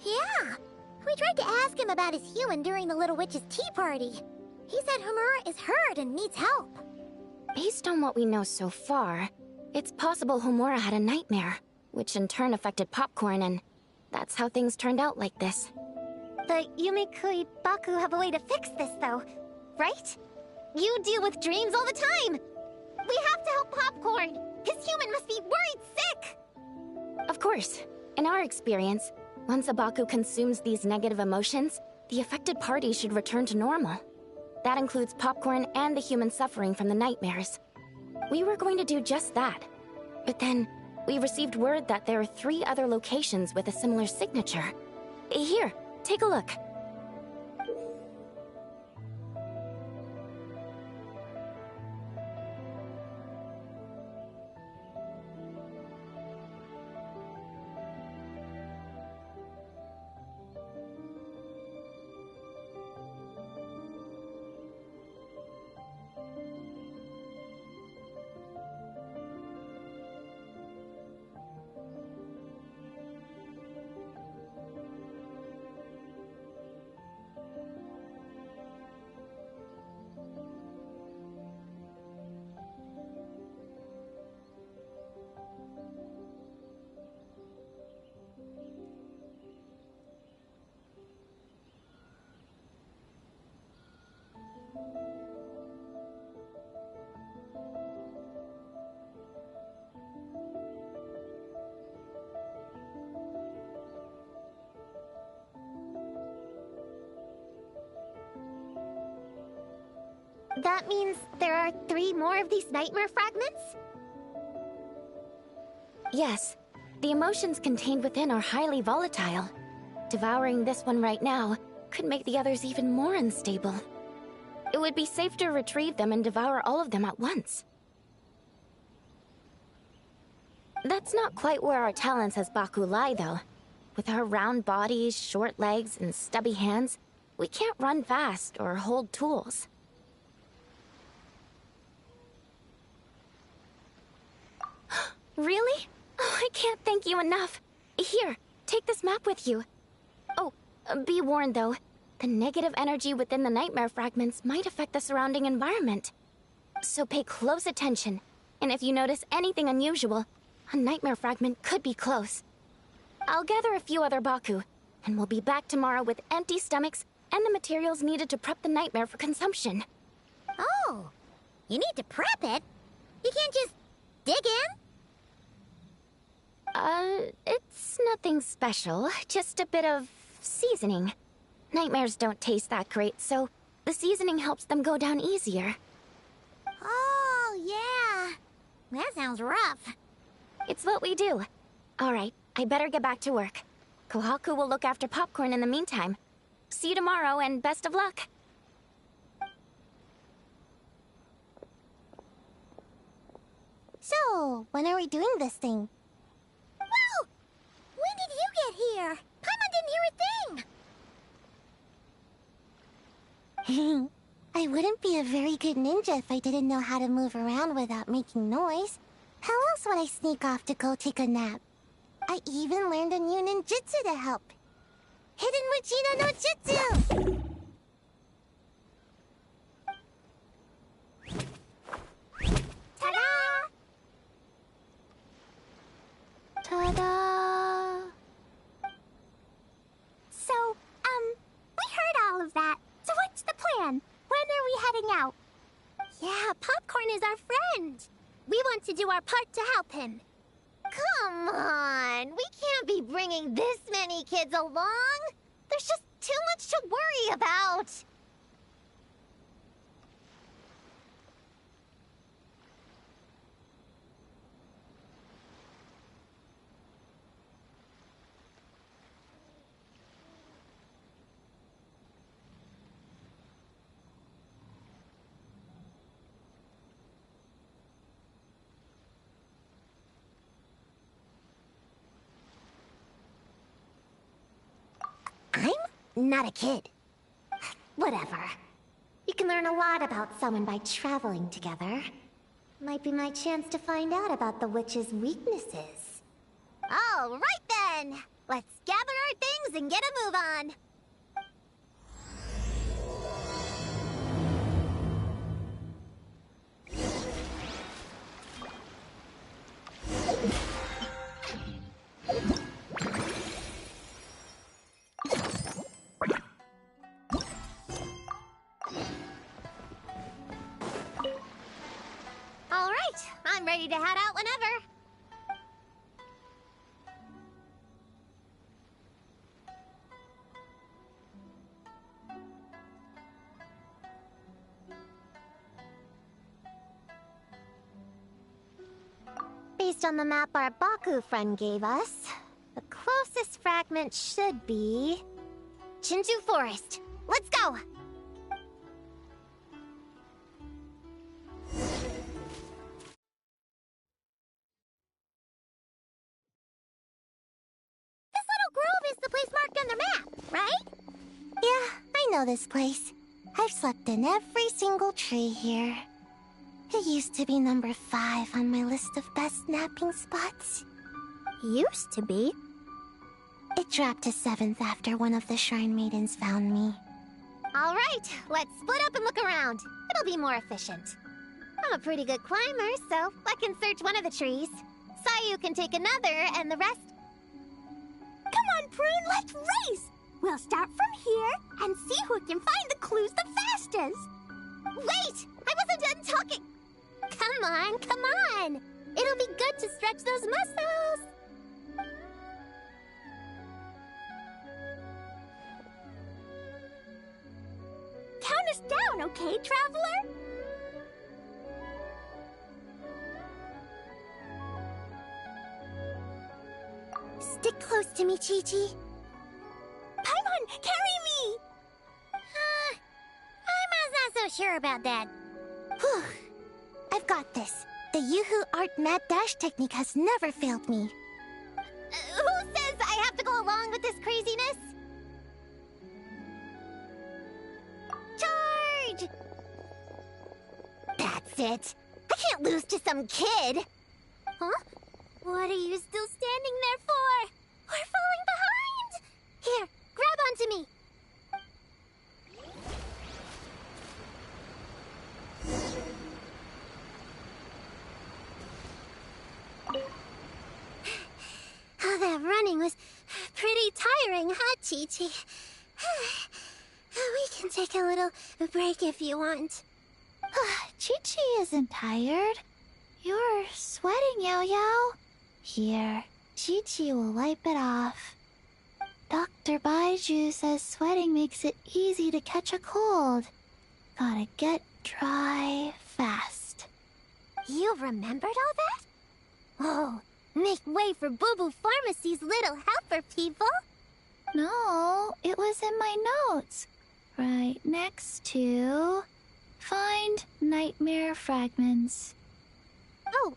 Yeah! We tried to ask him about his human during the Little Witch's tea party. He said Homura is hurt and needs help.
Based on what we know so far, it's possible Homura had a nightmare, which in turn affected Popcorn, and that's how things turned out like this.
The Yumikui Baku have a way to fix this, though, right? You deal with dreams all the time! We have to help Popcorn! His human must be worried sick!
Of course. In our experience, once a Baku consumes these negative emotions, the affected party should return to normal. That includes Popcorn and the human suffering from the nightmares. We were going to do just that. But then, we received word that there are 3 other locations with a similar signature. Here, take a look.
That means there are 3 more of these nightmare fragments?
Yes. The emotions contained within are highly volatile. Devouring this one right now could make the others even more unstable. It would be safe to retrieve them and devour all of them at once. That's not quite where our talents as Baku lie, though. With our round bodies, short legs, and stubby hands, we can't run fast or hold tools. Really? Oh, I can't thank you enough. Here, take this map with you. Oh, be warned though. The negative energy within the nightmare fragments might affect the surrounding environment. So pay close attention. And if you notice anything unusual, a nightmare fragment could be close. I'll gather a few other Baku, and we'll be back tomorrow with empty stomachs and the materials needed to prep the nightmare for consumption.
Oh, you need to prep it? You can't just dig in?
It's nothing special, just a bit of seasoning. Nightmares don't taste that great, so the seasoning helps them go down easier.
Oh, yeah. That sounds rough.
It's what we do. All right, I better get back to work. Kohaku will look after Popcorn in the meantime. See you tomorrow, and best of luck.
So, when are we doing this thing? Whoa! When did you get here? Paimon didn't hear a thing! I wouldn't be a very good ninja if I didn't know how to move around without making noise. How else would I sneak off to go take a nap? I even learned a new ninjutsu to help. Hidden Mujino no Jutsu! Ta-da!
Ta-da!
So, we heard all of that. So what's the plan? When are we heading out? Yeah, Popcorn is our friend. We want to do our part to help him.
Come on! We can't be bringing this many kids along! There's just too much to worry about! I'm not a kid. Whatever. You can learn a lot about someone by traveling together. Might be my chance to find out about the witch's weaknesses. All right then! Let's gather our things and get a move on! All right, I'm ready to head out whenever. Based on the map our Baku friend gave us, the closest fragment should be Chinju Forest. Let's go! Grove is the place marked on the map, right? Yeah, I know this place. I've slept in every single tree here. It used to be number 5 on my list of best napping spots. Used to be? It dropped to 7th after one of the Shrine Maidens found me. All right, let's split up and look around. It'll be more efficient. I'm a pretty good climber, so I can search one of the trees. Sayu can take another, and the rest...
Come on, Prune, let's race! We'll start from here and see who can find the clues the fastest.
Wait! I wasn't done talking! Come on, come on! It'll be good to stretch those muscles!
Count us down, okay, Traveler?
Stick close to me, Chi-Chi.
Paimon, carry me!
I'm not so sure about that. Whew. I've got this. The Yoo-Hoo Art Mad Dash technique has never failed me. Who says I have to go along with this craziness? Charge! That's it. I can't lose to some kid. Huh? What are you still standing there for? We're falling behind! Here, grab onto me. Chi-Chi. We can take a little break if you want.
Chi-Chi isn't tired. You're sweating, Yao-Yao. Here, Chi-Chi will wipe it off. Dr. Baiju says sweating makes it easy to catch a cold. Gotta get dry fast.
You remembered all that? Oh, make way for Boo Boo Pharmacy's little helper, people.
No, it was in my notes. Right next to... Find nightmare fragments.
Oh,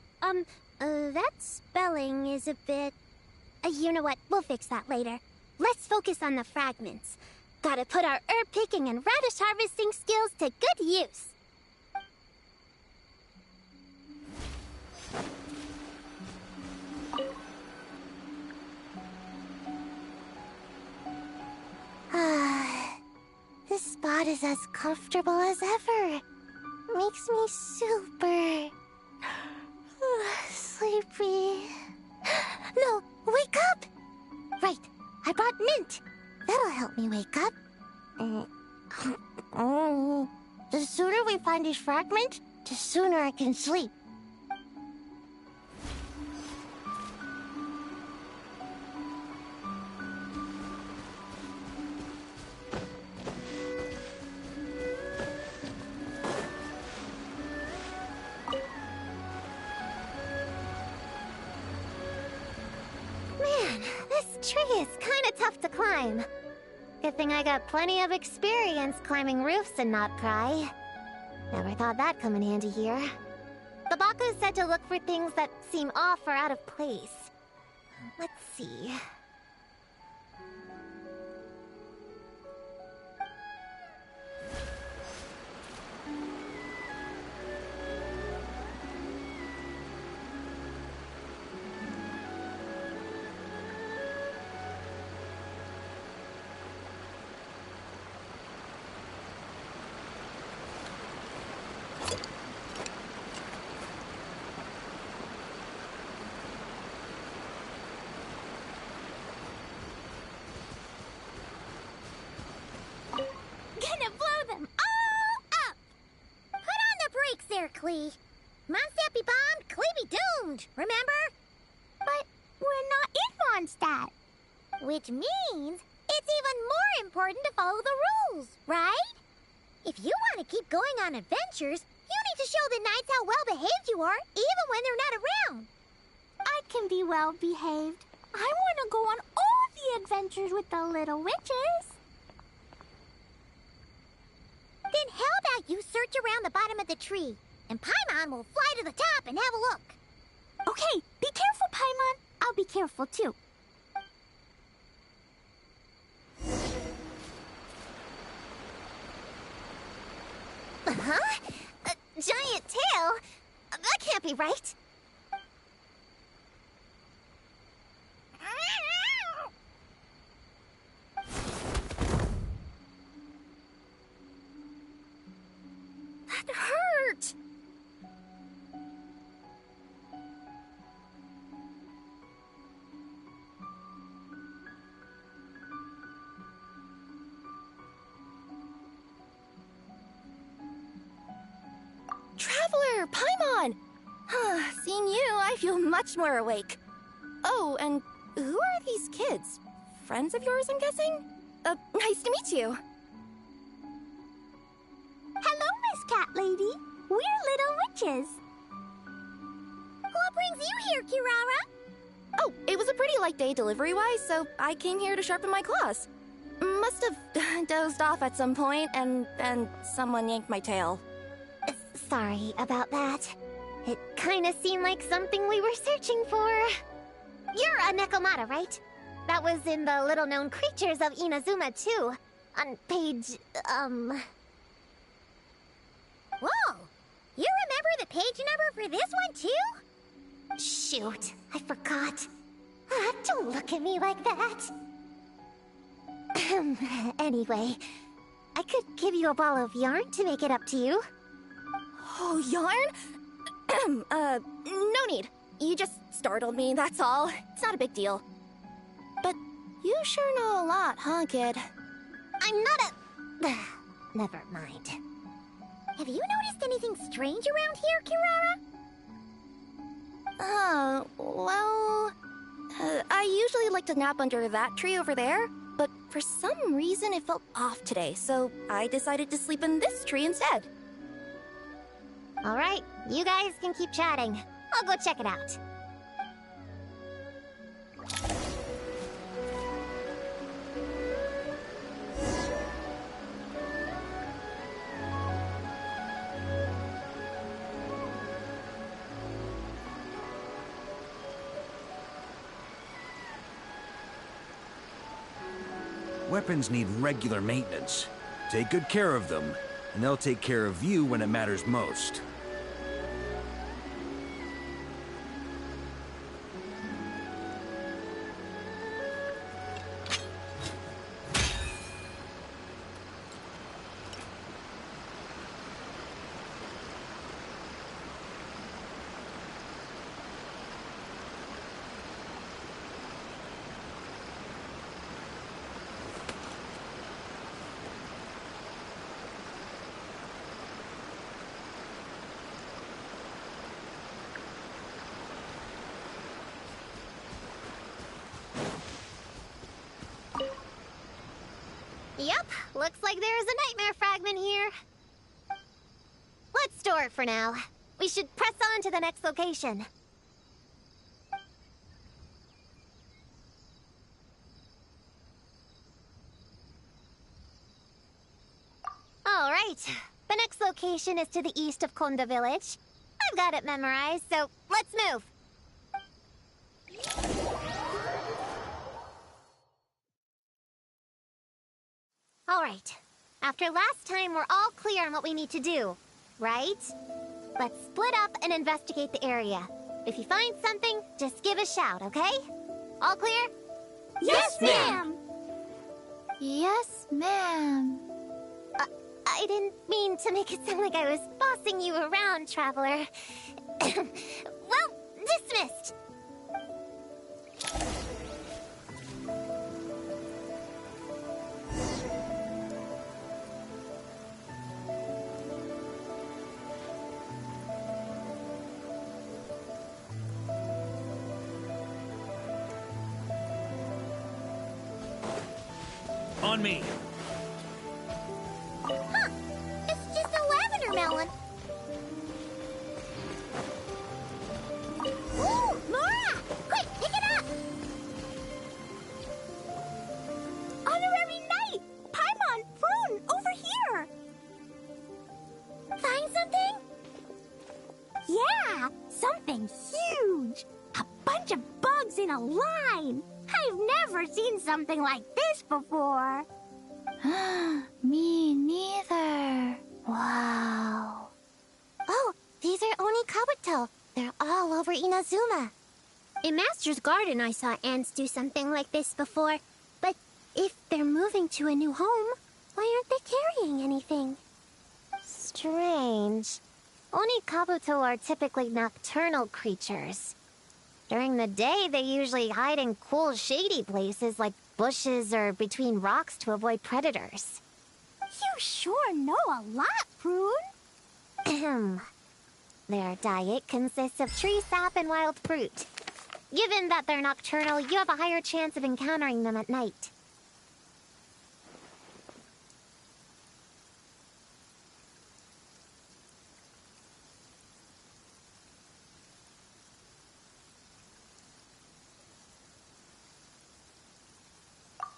that spelling is a bit... you know what? We'll fix that later. Let's focus on the fragments. Gotta put our herb picking and radish harvesting skills to good use. This spot is as comfortable as ever. Makes me super... sleepy. No, wake up! Right, I brought mint. That'll help me wake up. The sooner we find these fragments, the sooner I can sleep. Man, this tree is kinda tough to climb. Good thing I got plenty of experience climbing roofs and not cry. Never thought that'd come in handy here. The Baku said to look for things that seem off or out of place. Let's see. Gonna blow them all up! Put on the brakes there, Klee. Mondstadt be bombed, Klee be doomed, remember? But we're not in Mondstadt. Which means it's even more important to follow the rules, right? If you want to keep going on adventures, you need to show the knights how well-behaved you are, even when they're not around. I can be well-behaved. I want to go on all the adventures with the little witches. Then how about you search around the bottom of the tree, and Paimon will fly to the top and have a look. Okay, be careful, Paimon. I'll be careful, too. Huh? A giant tail? That can't be right. That hurt!
Traveler, Paimon! Seeing you, I feel much more awake. Oh, and who are these kids? Friends of yours, I'm guessing? Nice to meet you.
Hello, Miss Cat Lady. We're little witches. What brings you here, Kirara?
Oh, it was a pretty light day delivery-wise, so I came here to sharpen my claws. Must have dozed off at some point, and someone yanked my tail.
Sorry about that. It kinda seemed like something we were searching for. You're a Nekomata, right? That was in the little-known creatures of Inazuma, too. On page, Whoa! You remember the page number for this one, too? Shoot, I forgot. Don't look at me like that. Anyway, I could give you a ball of yarn to make it up to you.
Oh, yarn? No need. You just startled me, that's all. It's not a big deal. But You sure know a lot, huh, kid?
I'm not a... Never mind. Have you noticed anything strange around here, Kirara?
I usually like to nap under that tree over there, but for some reason it felt off today, so I decided to sleep in this tree instead.
Alright, you guys can keep chatting. I'll go check it out.
Weapons need regular maintenance. Take good care of them, and they'll take care of you when it matters most.
Yep, looks like there is a nightmare fragment here. Let's store it for now. We should press on to the next location. All right, the next location is to the east of Konda Village. I've got it memorized, so let's move. All right. After last time, we're all clear on what we need to do, right? Let's split up and investigate the area. If you find something, just give a shout, okay? All clear?
Yes, ma'am!
Yes, ma'am.
I didn't mean to make it sound like I was bossing you around, Traveler. Well, dismissed.
On me!
Huh. It's just a lavender melon. Ooh, Mora! Quick, pick it up!
Honorary Knight! Paimon, prune, over here!
Find something?
Yeah, something huge! A bunch of bugs in a line! I've never seen something like this before!
Me neither. Wow.
Oh, these are Oni Kabuto. They're all over Inazuma. In Master's Garden, I saw ants do something like this before. But if they're moving to a new home, why aren't they carrying anything? Strange. Oni Kabuto are typically nocturnal creatures. During the day, they usually hide in cool, shady places like bushes or between rocks to avoid predators.
You sure know a lot, Prune.
Ahem. Their diet consists of tree sap and wild fruit. Given that they're nocturnal, you have a higher chance of encountering them at night.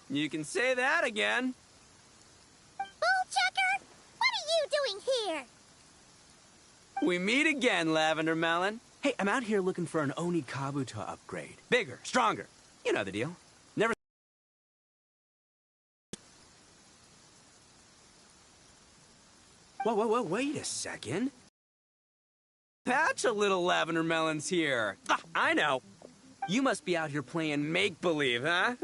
You can say that again.
Bullchucker! What are you doing here?
We meet again, Lavender Melon. Hey, I'm out here looking for an Oni Kabuto upgrade. Bigger, stronger. You know the deal. Never... Whoa, wait a second. Patch a little Lavender Melons here. Ah, I know. You must be out here playing make-believe, huh?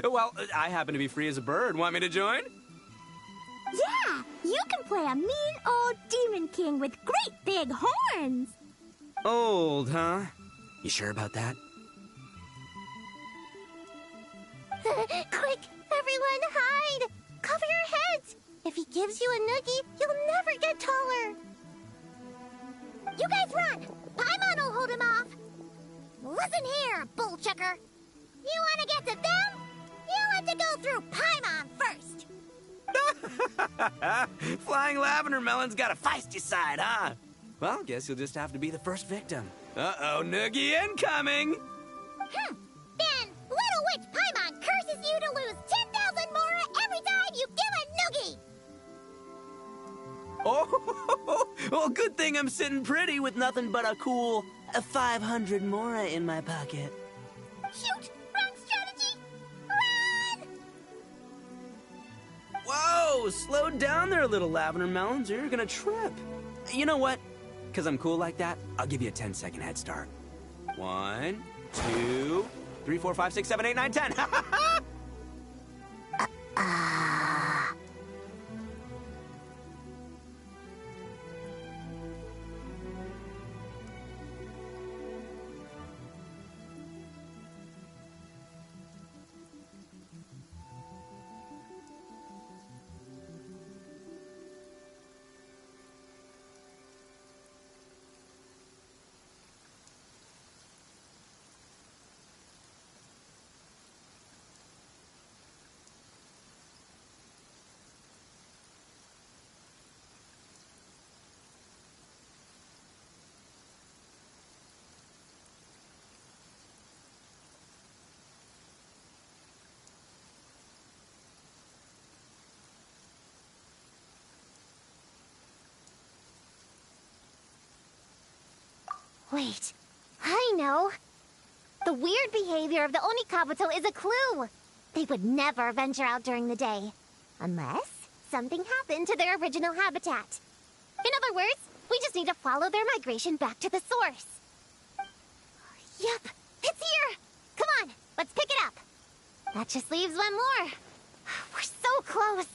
Well, I happen to be free as a bird. Want me to join?
Yeah, you can play a mean old demon king with great big horns.
Old, huh? You sure about that?
Quick, everyone, hide! Cover your heads! If he gives you a noogie, you'll never get taller. You guys run! Paimon will hold him off! Listen here, bull checker. You want to get to them? You have to go through Paimon first.
Flying lavender melon's got a feisty side, huh? Well, guess you'll just have to be the first victim. Uh-oh, noogie incoming!
Then, Little Witch Paimon curses you to lose 10,000 mora every time you give a noogie!
Oh, well, good thing I'm sitting pretty with nothing but a cool 500 mora in my pocket.
Shoot! Wrong strategy! Run!
Whoa, slow down there, little lavender melons, or you're gonna trip. You know what? Because I'm cool like that, I'll give you a 10-second head start. 1, 2, 3, 4, 5, 6, 7, 8, 9, 10.
Wait, I know. The weird behavior of the Onikabuto is a clue. They would never venture out during the day. Unless something happened to their original habitat. In other words, we just need to follow their migration back to the source. Yup, it's here! Come on, let's pick it up. That just leaves one more. We're so close.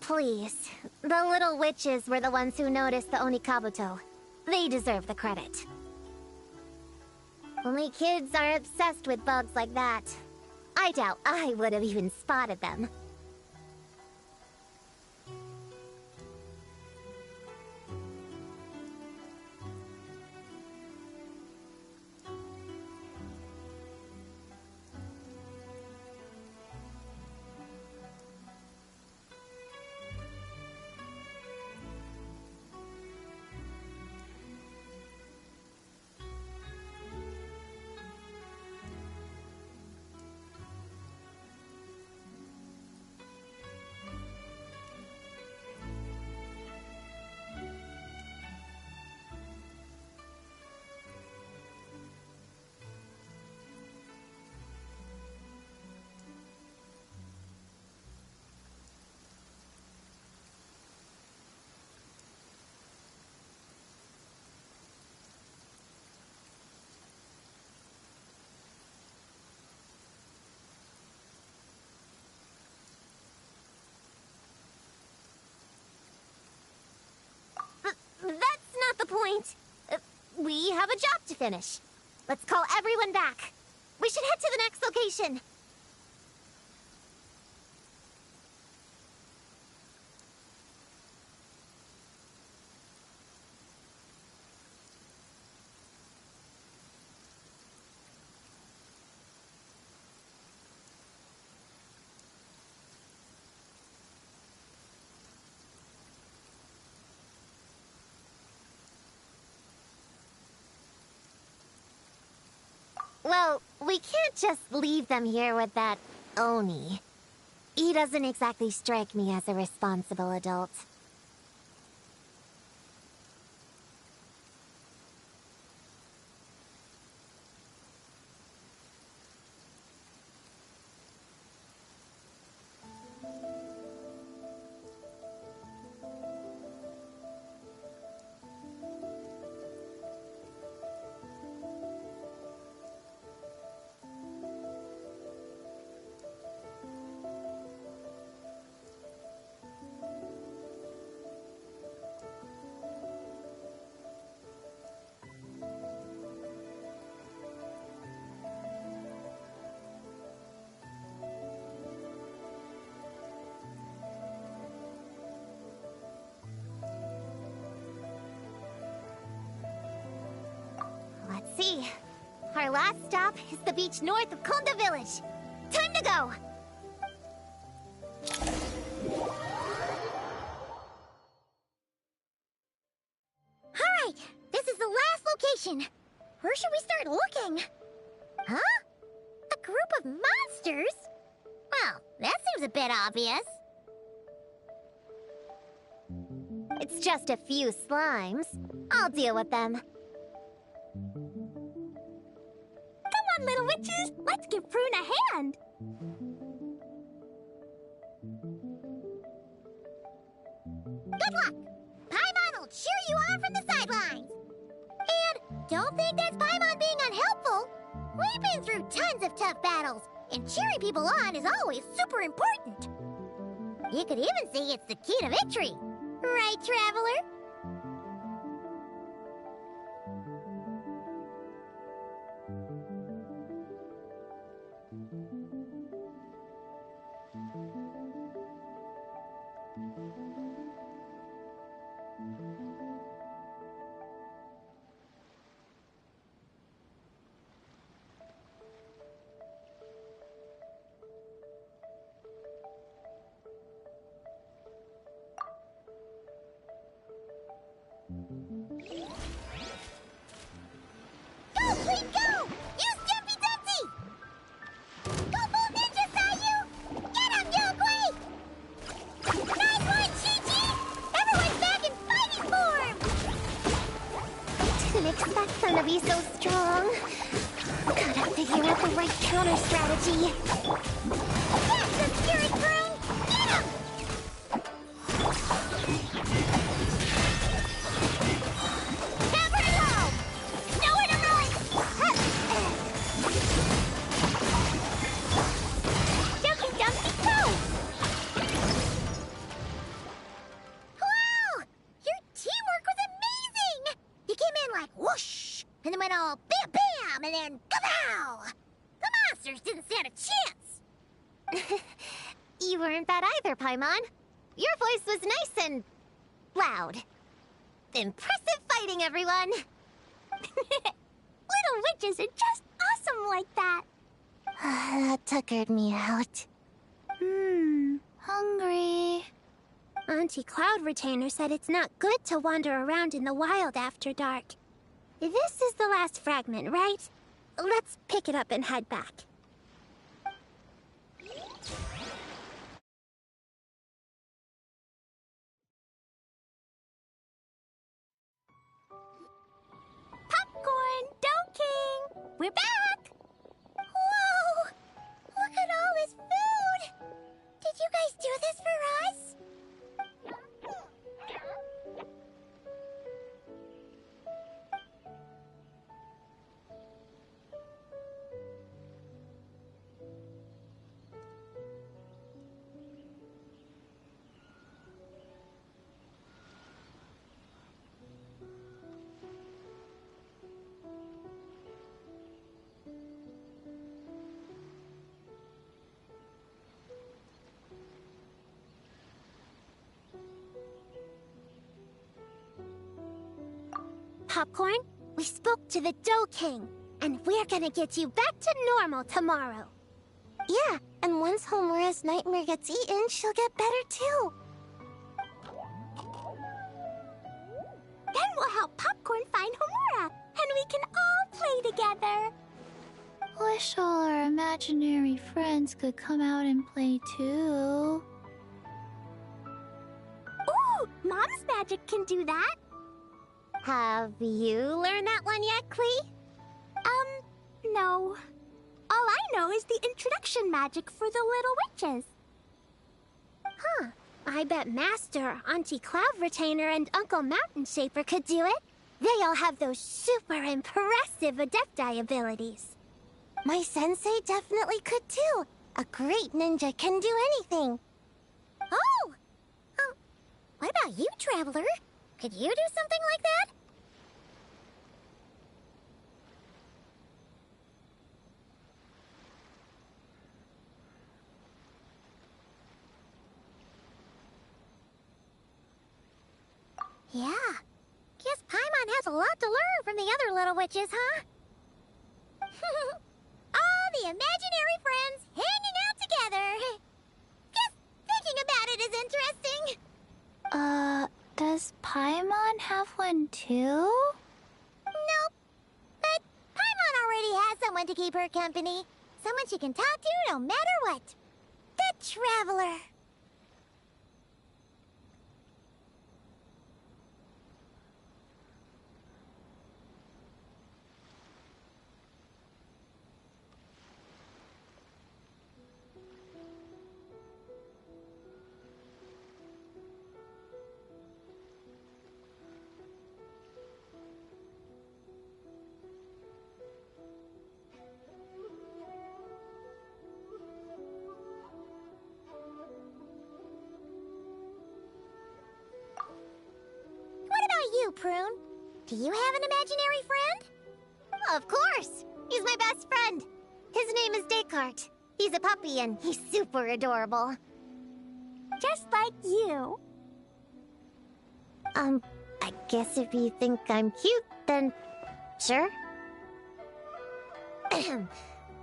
Please. The little witches were the ones who noticed the Onikabuto. They deserve the credit. Only kids are obsessed with bugs like that. I doubt I would have even spotted them. That's not the point. We have a job to finish. Let's call everyone back. We should head to the next location. Well, we can't just leave them here with that Oni. He doesn't exactly strike me as a responsible adult. Let's see. Our last stop is the beach north of Konda Village. Time to go! Alright, this is the last location. Where should we start looking? Huh? A group of monsters? Well, that seems a bit obvious. It's just a few slimes. I'll deal with them.
Come on, little witches! Let's give Prune a hand!
Good luck! Paimon will cheer you on from the sidelines! And don't think that's Paimon being unhelpful! We've been through tons of tough battles, and cheering people on is always super important! You could even say it's the key to victory! Right, Traveler? Go, Queen, go! Use Jumpy Dumpty! Go full ninja, Sayu! Get him, Yogui! Nice one, Chi-Chi! Everyone's back in fighting form! Didn't expect them to be so strong. Gotta figure out the right counter strategy. That's the spirit, Prune! Get him! And then went all bam bam and then kapow! The monsters didn't stand a chance! You weren't bad either, Paimon. Your voice was nice and loud. Impressive fighting, everyone!
Little witches are just awesome like that!
That tuckered me out.
Hungry.
Auntie Cloud Retainer said it's not good to wander around in the wild after dark. This is the last fragment, right? Let's pick it up and head back. Popcorn! Dough King! We're back!
Whoa! Look at all this food! Did you guys do this for us?
Popcorn, we spoke to the Dough King, and we're gonna get you back to normal tomorrow.
Yeah, and once Homura's nightmare gets eaten, she'll get better too.
Then we'll help Popcorn find Homura, and we can all play together.
Wish all our imaginary friends could come out and play too.
Ooh, Mom's magic can do that.
Have you learned that one yet, Klee?
No. All I know is the introduction magic for the little witches.
Huh. I bet Master, Auntie Cloud Retainer, and Uncle Mountain Shaper could do it. They all have those super impressive Adepti abilities. My sensei definitely could too. A great ninja can do anything. Oh! What about you, Traveler? Could you do something like that? Yeah. Guess Paimon has a lot to learn from the other little witches, huh? All the imaginary friends hanging out together. Just thinking about it is interesting.
Does Paimon have one too?
Nope. But Paimon already has someone to keep her company. Someone she can talk to no matter what. The Traveler. Prune, do you have an imaginary friend? Of course! He's my best friend. His name is Descartes. He's a puppy and he's super adorable.
Just like you.
I guess if you think I'm cute, then sure.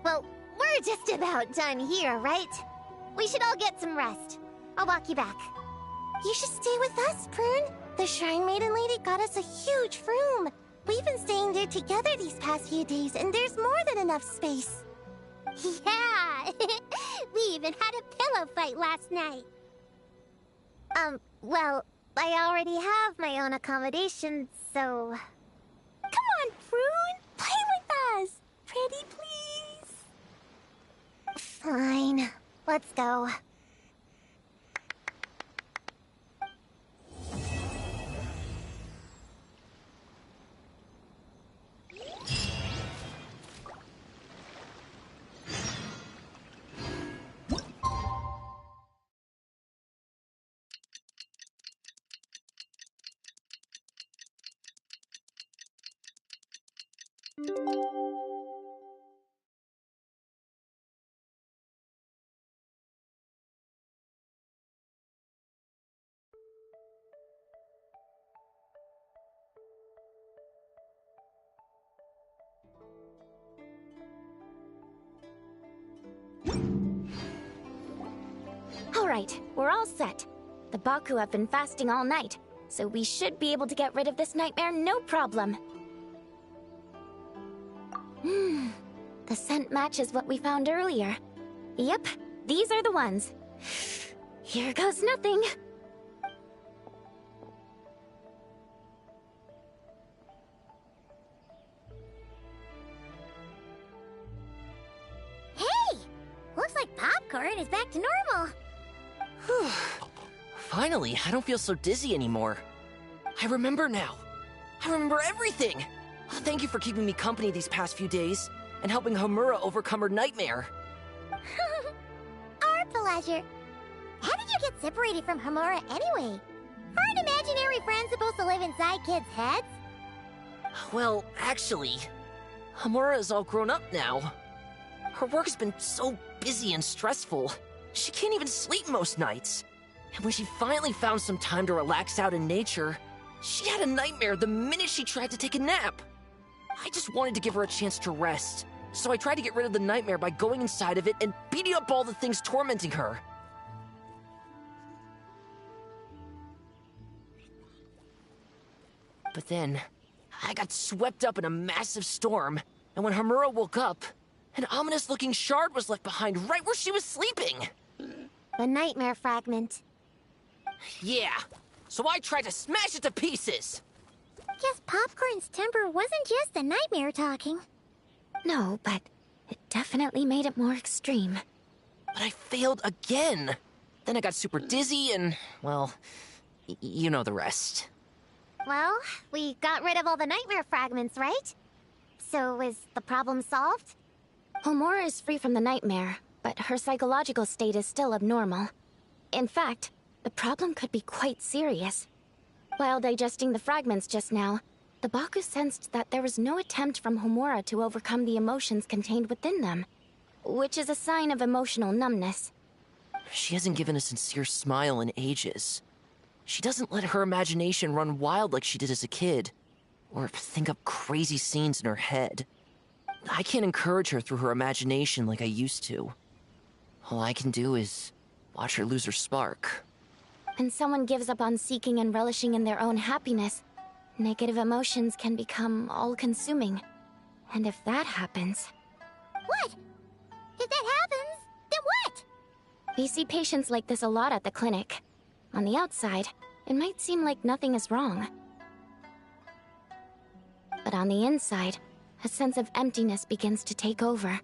Well, we're just about done here, right? We should all get some rest. I'll walk you back. You should stay with us, Prune. The Shrine Maiden Lady got us a huge room. We've been staying there together these past few days, and there's more than enough space.
Yeah! We even had a pillow fight last night.
Well, I already have my own accommodation, so...
Come on, Prune! Play with us! Pretty please!
Fine. Let's go.
Alright, we're all set. The Baku have been fasting all night, so we should be able to get rid of this nightmare no problem. The scent matches what we found earlier. Yep, these are the ones. Here goes nothing.
Hey! Looks like Popcorn is back to normal.
Whew. Finally, I don't feel so dizzy anymore. I remember now. I remember everything! Thank you for keeping me company these past few days, and helping Hamura overcome her nightmare.
Our pleasure. How did you get separated from Hamura anyway? Aren't imaginary friends supposed to live inside kids' heads?
Well, actually, Hamura is all grown up now. Her work's been so busy and stressful, she can't even sleep most nights. And when she finally found some time to relax out in nature, she had a nightmare the minute she tried to take a nap. I just wanted to give her a chance to rest, so I tried to get rid of the nightmare by going inside of it and beating up all the things tormenting her. But then, I got swept up in a massive storm, and when Hamura woke up, An ominous-looking shard was left behind right where she was sleeping.
The nightmare fragment.
Yeah, so I tried to smash it to pieces.
Guess Popcorn's temper wasn't just the nightmare talking.
No, but it definitely made it more extreme.
But I failed again. Then I got super dizzy and, well, you know the rest.
Well, we got rid of all the nightmare fragments, right? So is the problem solved?
Homura is free from the nightmare, but her psychological state is still abnormal. In fact, the problem could be quite serious. While digesting the fragments just now, the Baku sensed that there was no attempt from Homura to overcome the emotions contained within them, which is a sign of emotional numbness.
She hasn't given a sincere smile in ages. She doesn't let her imagination run wild like she did as a kid, or think up crazy scenes in her head. I can't encourage her through her imagination like I used to. All I can do is watch her lose her spark.
When someone gives up on seeking and relishing in their own happiness, negative emotions can become all-consuming. And if that happens...
What? If that happens, then what?
We see patients like this a lot at the clinic. On the outside, it might seem like nothing is wrong. But on the inside, a sense of emptiness begins to take over,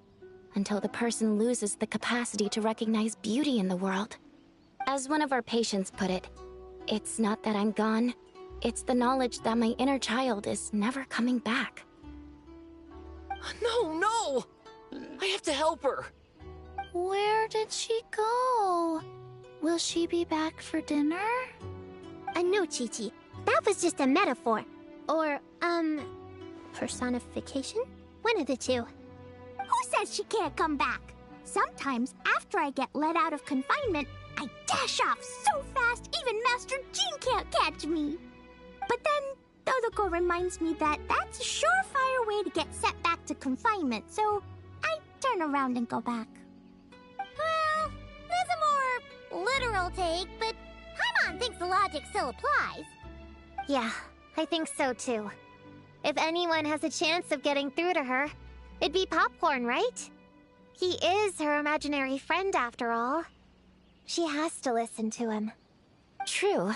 until the person loses the capacity to recognize beauty in the world. As one of our patients put it, it's not that I'm gone, it's the knowledge that my inner child is never coming back.
No! I have to help her!
Where did she go? Will she be back for dinner?
No, Chi-Chi. That was just a metaphor. Or, personification? One of the two.
Who says she can't come back? Sometimes, after I get let out of confinement, I dash off so fast even Master Jean can't catch me. But then, Dodoko reminds me that that's a surefire way to get set back to confinement, so I turn around and go back.
Well, that's a more literal take, but Paimon thinks the logic still applies. Yeah, I think so too. If anyone has a chance of getting through to her, it'd be Popcorn, right? He is her imaginary friend after all. She has to listen to him.
True.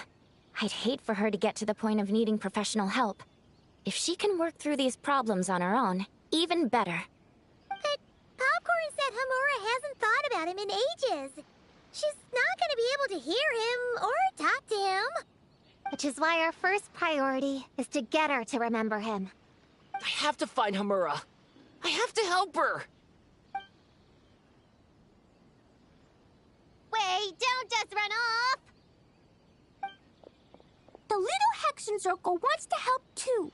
I'd hate for her to get to the point of needing professional help. If she can work through these problems on her own, even better.
But Popcorn said Homura hasn't thought about him in ages. She's not going to be able to hear him or talk to him. Which is why our first priority is to get her to remember him.
I have to find Homura. I have to help her.
Wait, don't just run off!
The little Hexen Circle wants to help too.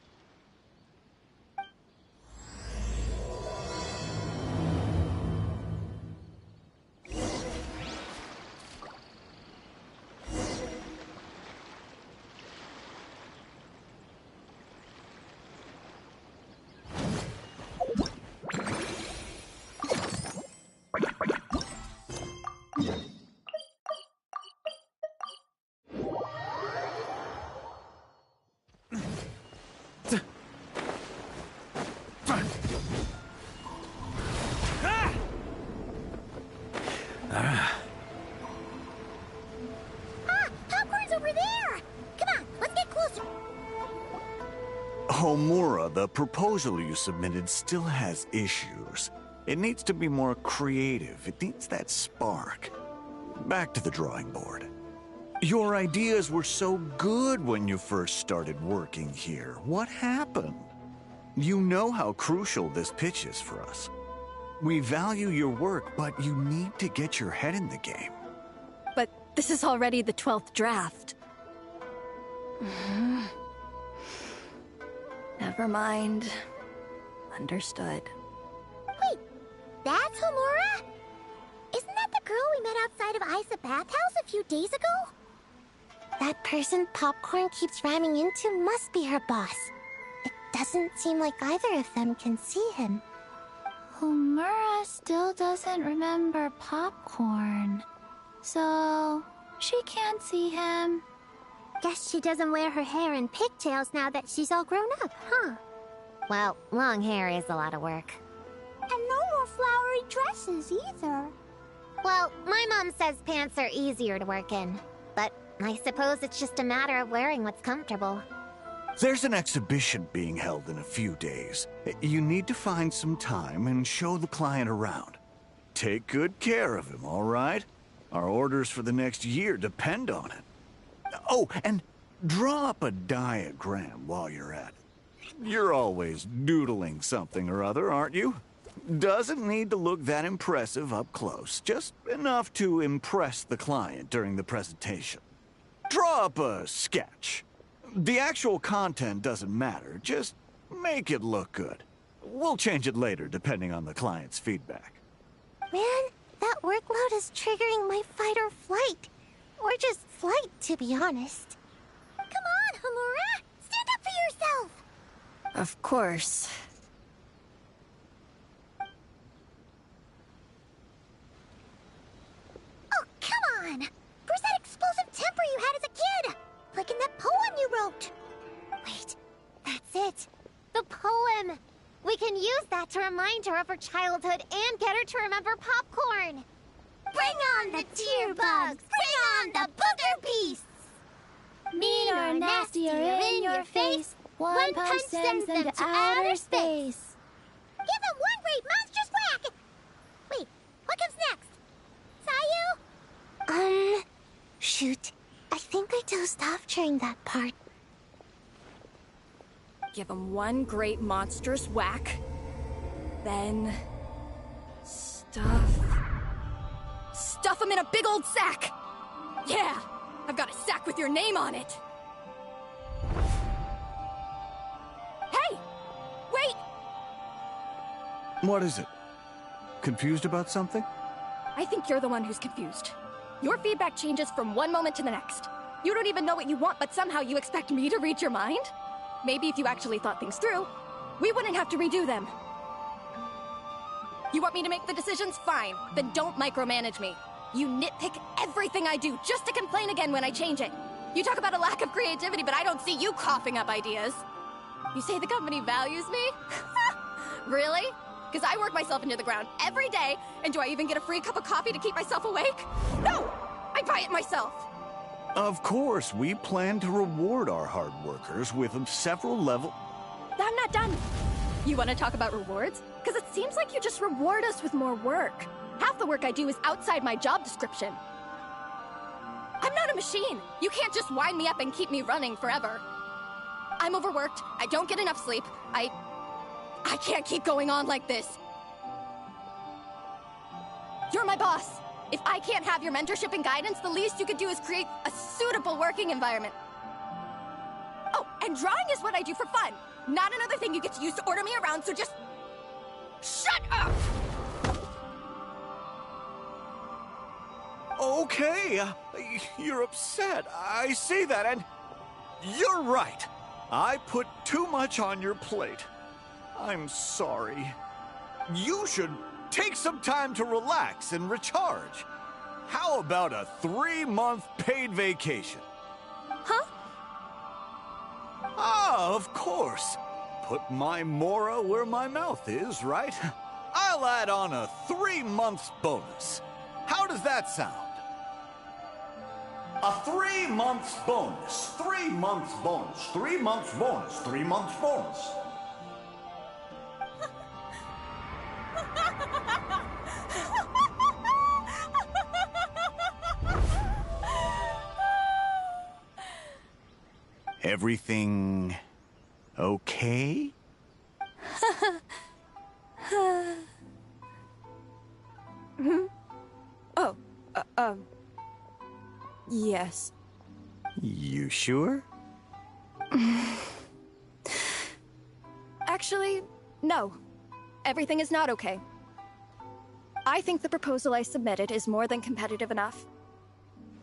Popcorn's over there! Come on, let's get closer.
Homura, the proposal you submitted still has issues. It needs to be more creative. It needs that spark. Back to the drawing board. Your ideas were so good when you first started working here. What happened? You know how crucial this pitch is for us. We value your work, but you need to get your head in the game.
But this is already the 12th draft. Never mind. Understood.
Wait, that's Homura? Isn't that the girl we met outside of Isa Bathhouse a few days ago? That person Popcorn keeps ramming into must be her boss. It doesn't seem like either of them can see him.
Homura still doesn't remember Popcorn. So, she can't see him.
Guess she doesn't wear her hair in pigtails now that she's all grown up, huh? Well, long hair is a lot of work.
And no more flowers dresses either.
Well, my mom says pants are easier to work in. But I suppose it's just a matter of wearing what's comfortable.
There's an exhibition being held in a few days. You need to find some time and show the client around. Take good care of him, all right? Our orders for the next year depend on it. Oh, and draw up a diagram while you're at it. You're always doodling something or other, aren't you? Doesn't need to look that impressive up close, just enough to impress the client during the presentation. Draw up a sketch. The actual content doesn't matter, just make it look good. We'll change it later depending on the client's feedback.
Man, that workload is triggering my fight or flight. Or just flight, to be honest. Come on, Homura! Stand up for yourself!
Of course.
Oh, come on! Where's that explosive temper you had as a kid? Like in that poem you wrote. Wait, that's it. The poem. We can use that to remind her of her childhood and get her to remember popcorn. Bring on the tear bugs! Bring on the booger beasts!
Mean or nasty or in your face, one punch sends them to outer space.
Give them one great monstrous whack! Wait, what comes next? Sayu? Shoot. I think I dozed off during that part.
Give him one great monstrous whack. Then... Stuff him in a big old sack! Yeah! I've got a sack with your name on it! Hey! Wait!
What is it? Confused about something?
I think you're the one who's confused. Your feedback changes from one moment to the next. You don't even know what you want, but somehow you expect me to read your mind? Maybe if you actually thought things through, we wouldn't have to redo them. You want me to make the decisions? Fine. Then don't micromanage me. You nitpick everything I do just to complain again when I change it. You talk about a lack of creativity, but I don't see you coughing up ideas. You say the company values me? Really? Because I work myself into the ground every day, and do I even get a free cup of coffee to keep myself awake? No! I buy it myself!
Of course, we plan to reward our hard workers with several level...
I'm not done. You want to talk about rewards? Because it seems like you just reward us with more work. Half the work I do is outside my job description. I'm not a machine. You can't just wind me up and keep me running forever. I'm overworked. I don't get enough sleep. I can't keep going on like this. You're my boss. If I can't have your mentorship and guidance, the least you could do is create a suitable working environment. Oh, and drawing is what I do for fun. Not another thing you get to use to order me around, so just... shut up!
Okay, you're upset. I see that, and you're right. I put too much on your plate. I'm sorry. You should take some time to relax and recharge. How about a 3-month paid vacation?
Huh?
Ah, of course. Put my Mora where my mouth is, right? I'll add on a 3 months bonus. How does that sound? A 3 months bonus. 3 months bonus. 3 months bonus. 3 months bonus. Everything okay?
Oh, yes.
You sure?
Actually, no. Everything is not okay. I think the proposal I submitted is more than competitive enough.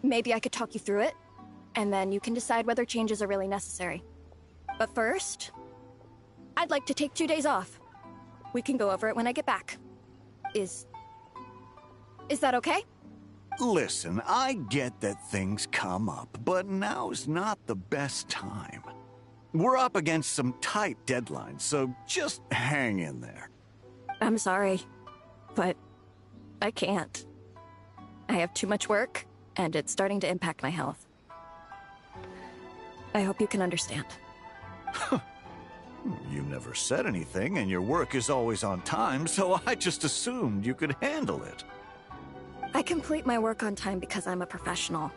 Maybe I could talk you through it, and then you can decide whether changes are really necessary. But first, I'd like to take 2 days off. We can go over it when I get back. Is that okay?
Listen, I get that things come up, but now's not the best time. We're up against some tight deadlines, so just hang in there.
I'm sorry, but I can't. I have too much work, and it's starting to impact my health. I hope you can understand.
You never said anything, and your work is always on time, so I just assumed you could handle it.
I complete my work on time because I'm a professional.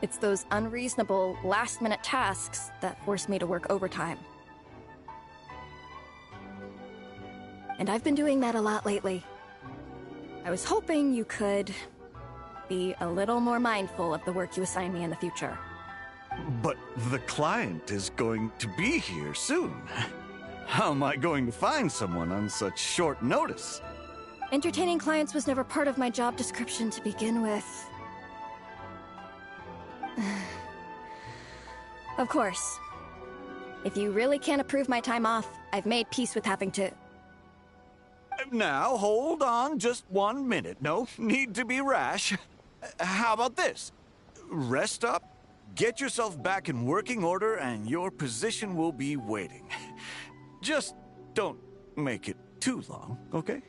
It's those unreasonable, last-minute tasks that force me to work overtime. And I've been doing that a lot lately. I was hoping you could be a little more mindful of the work you assign me in the future.
But the client is going to be here soon. How am I going to find someone on such short notice?
Entertaining clients was never part of my job description to begin with. Of course. If you really can't approve my time off, I've made peace with having to...
Now, hold on just 1 minute. No need to be rash. How about this? Rest up, get yourself back in working order, and your position will be waiting. Just don't make it too long, okay?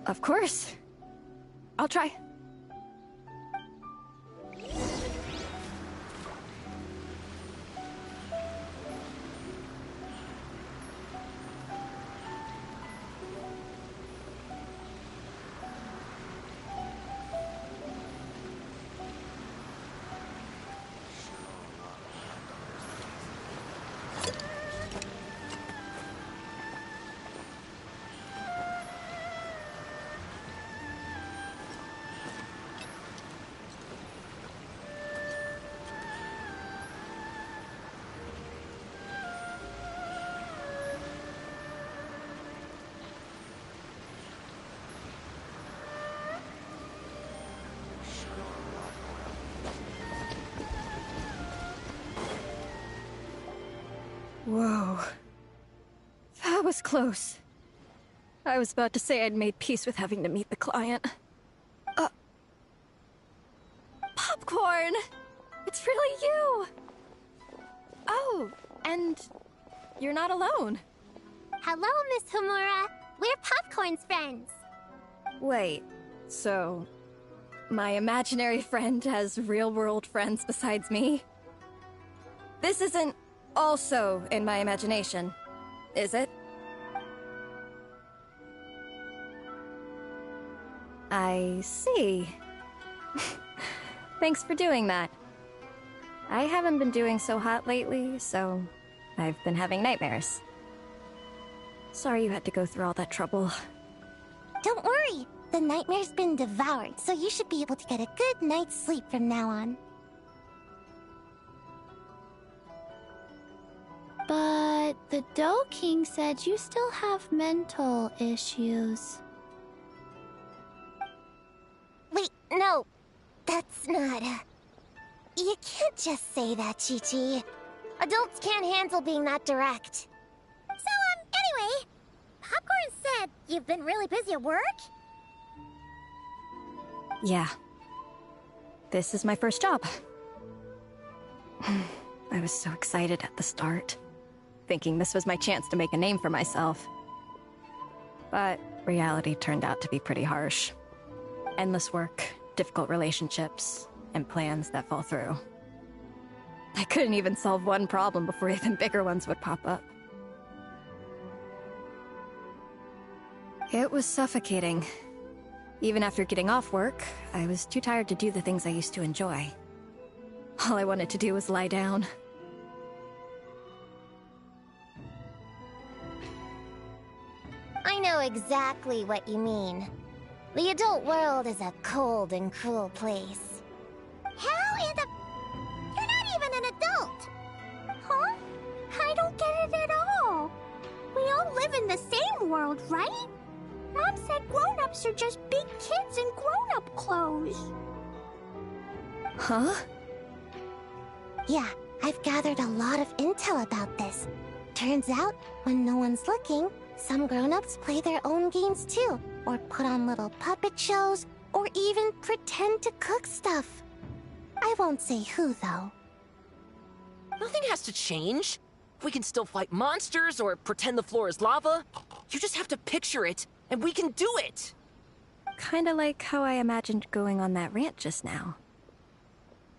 Of course. I'll try. Whoa. That was close. I was about to say I'd made peace with having to meet the client. Popcorn! It's really you! Oh, and you're not alone.
Hello, Miss Homura. We're Popcorn's friends.
Wait, so... my imaginary friend has real-world friends besides me? This isn't also in my imagination, is it? I see. Thanks for doing that. I haven't been doing so hot lately, so I've been having nightmares. Sorry you had to go through all that trouble.
Don't worry. The nightmare's been devoured, so you should be able to get a good night's sleep from now on.
But the Dough King said you still have mental issues.
Wait, no. That's not... You can't just say that, Chi-Chi. Adults can't handle being that direct. So, anyway, Popcorn said you've been really busy at work?
Yeah. This is my first job. I was so excited at the start, thinking this was my chance to make a name for myself. But reality turned out to be pretty harsh. Endless work, difficult relationships, and plans that fall through. I couldn't even solve one problem before even bigger ones would pop up. It was suffocating. Even after getting off work, I was too tired to do the things I used to enjoy. All I wanted to do was lie down.
I know exactly what you mean. The adult world is a cold and cruel place. How in the... You're not even an adult!
Huh? I don't get it at all. We all live in the same world, right? Mom said grown-ups are just big kids in grown-up clothes.
Huh?
Yeah, I've gathered a lot of intel about this. Turns out, when no one's looking, some grown-ups play their own games too, or put on little puppet shows, or even pretend to cook stuff. I won't say who, though.
Nothing has to change. We can still fight monsters or pretend the floor is lava. You just have to picture it, and we can do it.
Kinda like how I imagined going on that rant just now.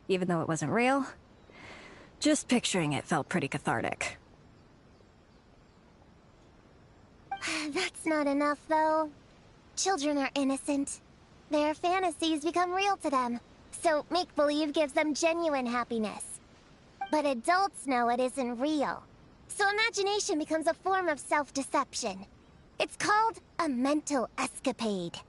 Even though it wasn't real, just picturing it felt pretty cathartic.
That's not enough, though. Children are innocent. Their fantasies become real to them, so make-believe gives them genuine happiness. But adults know it isn't real, so imagination becomes a form of self-deception. It's called a mental escapade.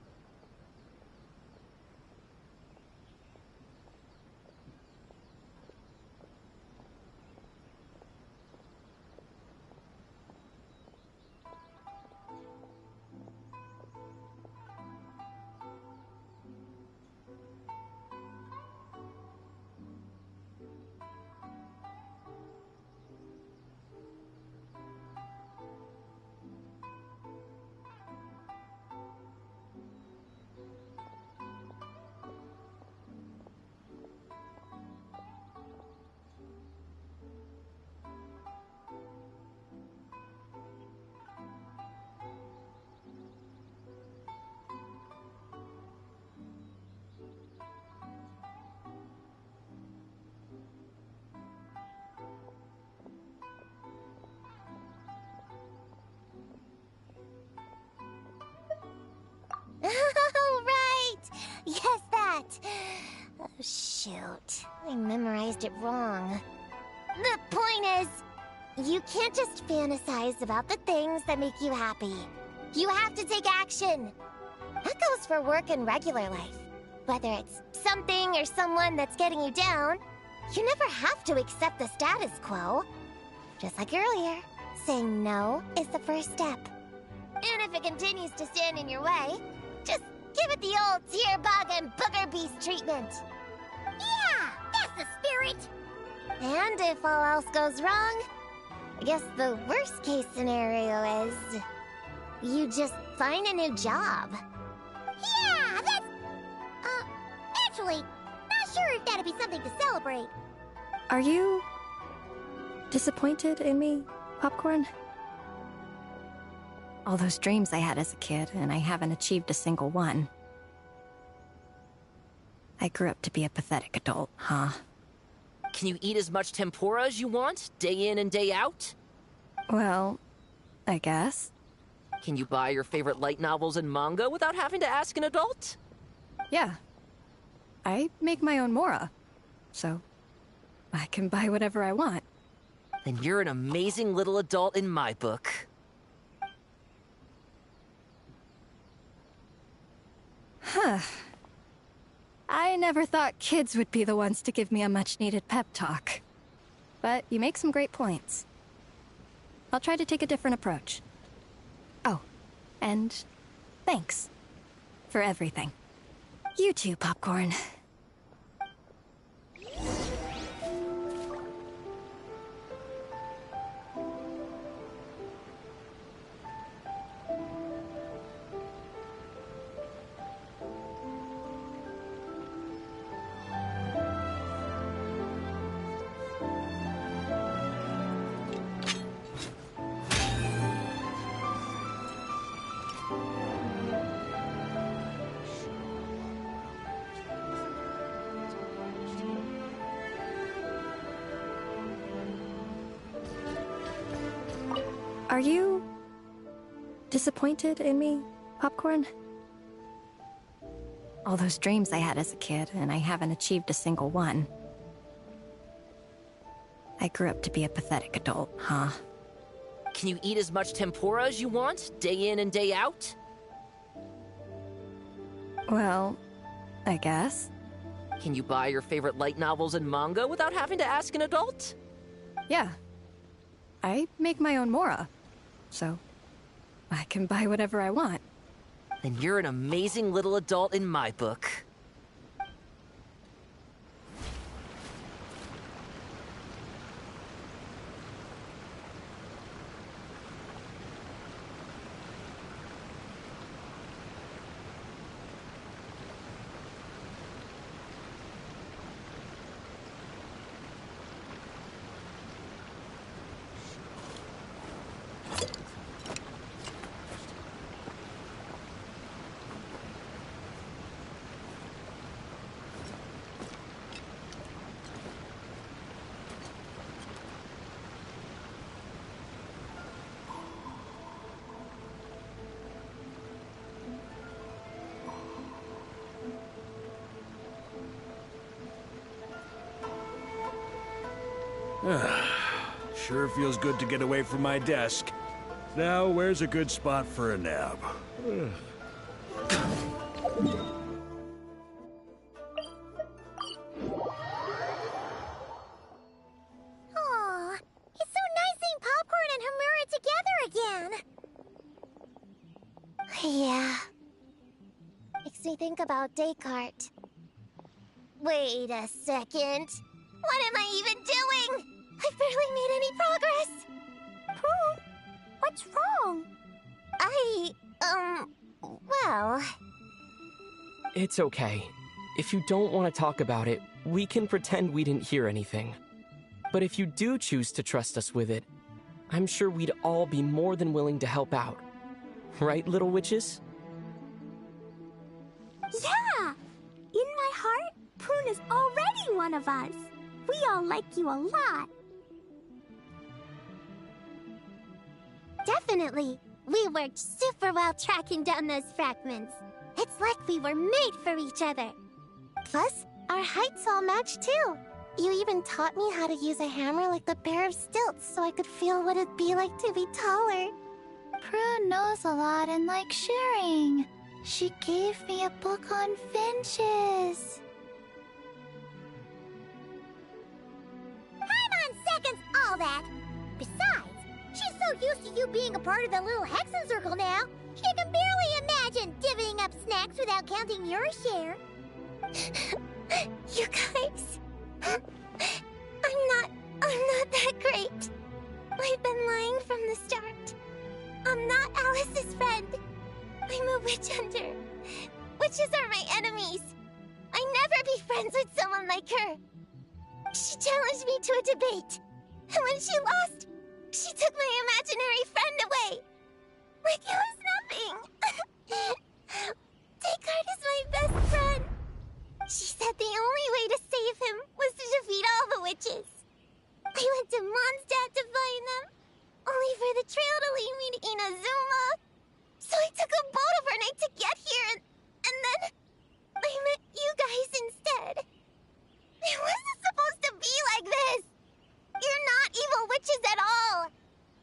Oh, right! Yes, that! Oh, shoot. I memorized it wrong. The point is, you can't just fantasize about the things that make you happy. You have to take action. That goes for work and regular life. Whether it's something or someone that's getting you down, you never have to accept the status quo. Just like earlier, saying no is the first step. And if it continues to stand in your way, just give it the old tear bug and booger beast treatment.
Yeah, that's the spirit.
And if all else goes wrong, I guess the worst case scenario is you just find a new job.
Yeah, that's... actually, not sure if that'd be something to celebrate.
Are you disappointed in me, Popcorn? All those dreams I had as a kid, and I haven't achieved a single one. I grew up to be a pathetic adult, huh?
Can you eat as much tempura as you want, day in and day out?
Well, I guess.
Can you buy your favorite light novels and manga without having to ask an adult?
Yeah. I make my own mora, so I can buy whatever I want.
Then you're an amazing little adult in my book.
Huh. I never thought kids would be the ones to give me a much-needed pep talk. But you make some great points. I'll try to take a different approach. Oh, and thanks for everything. You too, Popcorn. Are you disappointed in me, Popcorn? All those dreams I had as a kid, and I haven't achieved a single one. I grew up to be a pathetic adult, huh?
Can you eat as much tempura as you want, day in and day out?
Well, I guess.
Can you buy your favorite light novels and manga without having to ask an adult?
Yeah. I make my own mora, so I can buy whatever I want.
Then you're an amazing little adult in my book.
Sure feels good to get away from my desk. Now, where's a good spot for a nap?
Aw, it's so nice seeing Popcorn and Hamura together again.
Yeah. Makes me think about Descartes. Wait a second. What am I even doing? I've barely made any progress.
Prune, what's wrong?
Well...
It's okay. If you don't want to talk about it, we can pretend we didn't hear anything. But if you do choose to trust us with it, I'm sure we'd all be more than willing to help out. Right, little witches?
Yeah! In my heart, Prune is already one of us. We all like you a lot. Definitely. We worked super well tracking down those fragments. It's like we were made for each other. Plus, our heights all match too. You even taught me how to use a hammer like the pair of stilts so I could feel what it'd be like to be taller.
Prue knows a lot and likes sharing. She gave me a book on finches.
Seconds, all that. Besides, she's so used to you being a part of the little Hexen Circle now, she can barely imagine divvying up snacks without counting your share.
You guys... I'm not that great. I've been lying from the start. I'm not Alice's friend. I'm a witch hunter. Witches are my enemies. I never be friends with someone like her. She challenged me to a debate. And when she lost, she took my imaginary friend away. Like it was nothing. Descartes is my best friend. She said the only way to save him was to defeat all the witches. I went to Mondstadt to find them, only for the trail to lead me to Inazuma. So I took a boat overnight to get here, and then I met you guys instead. It wasn't supposed to be like this. You're not evil witches at all.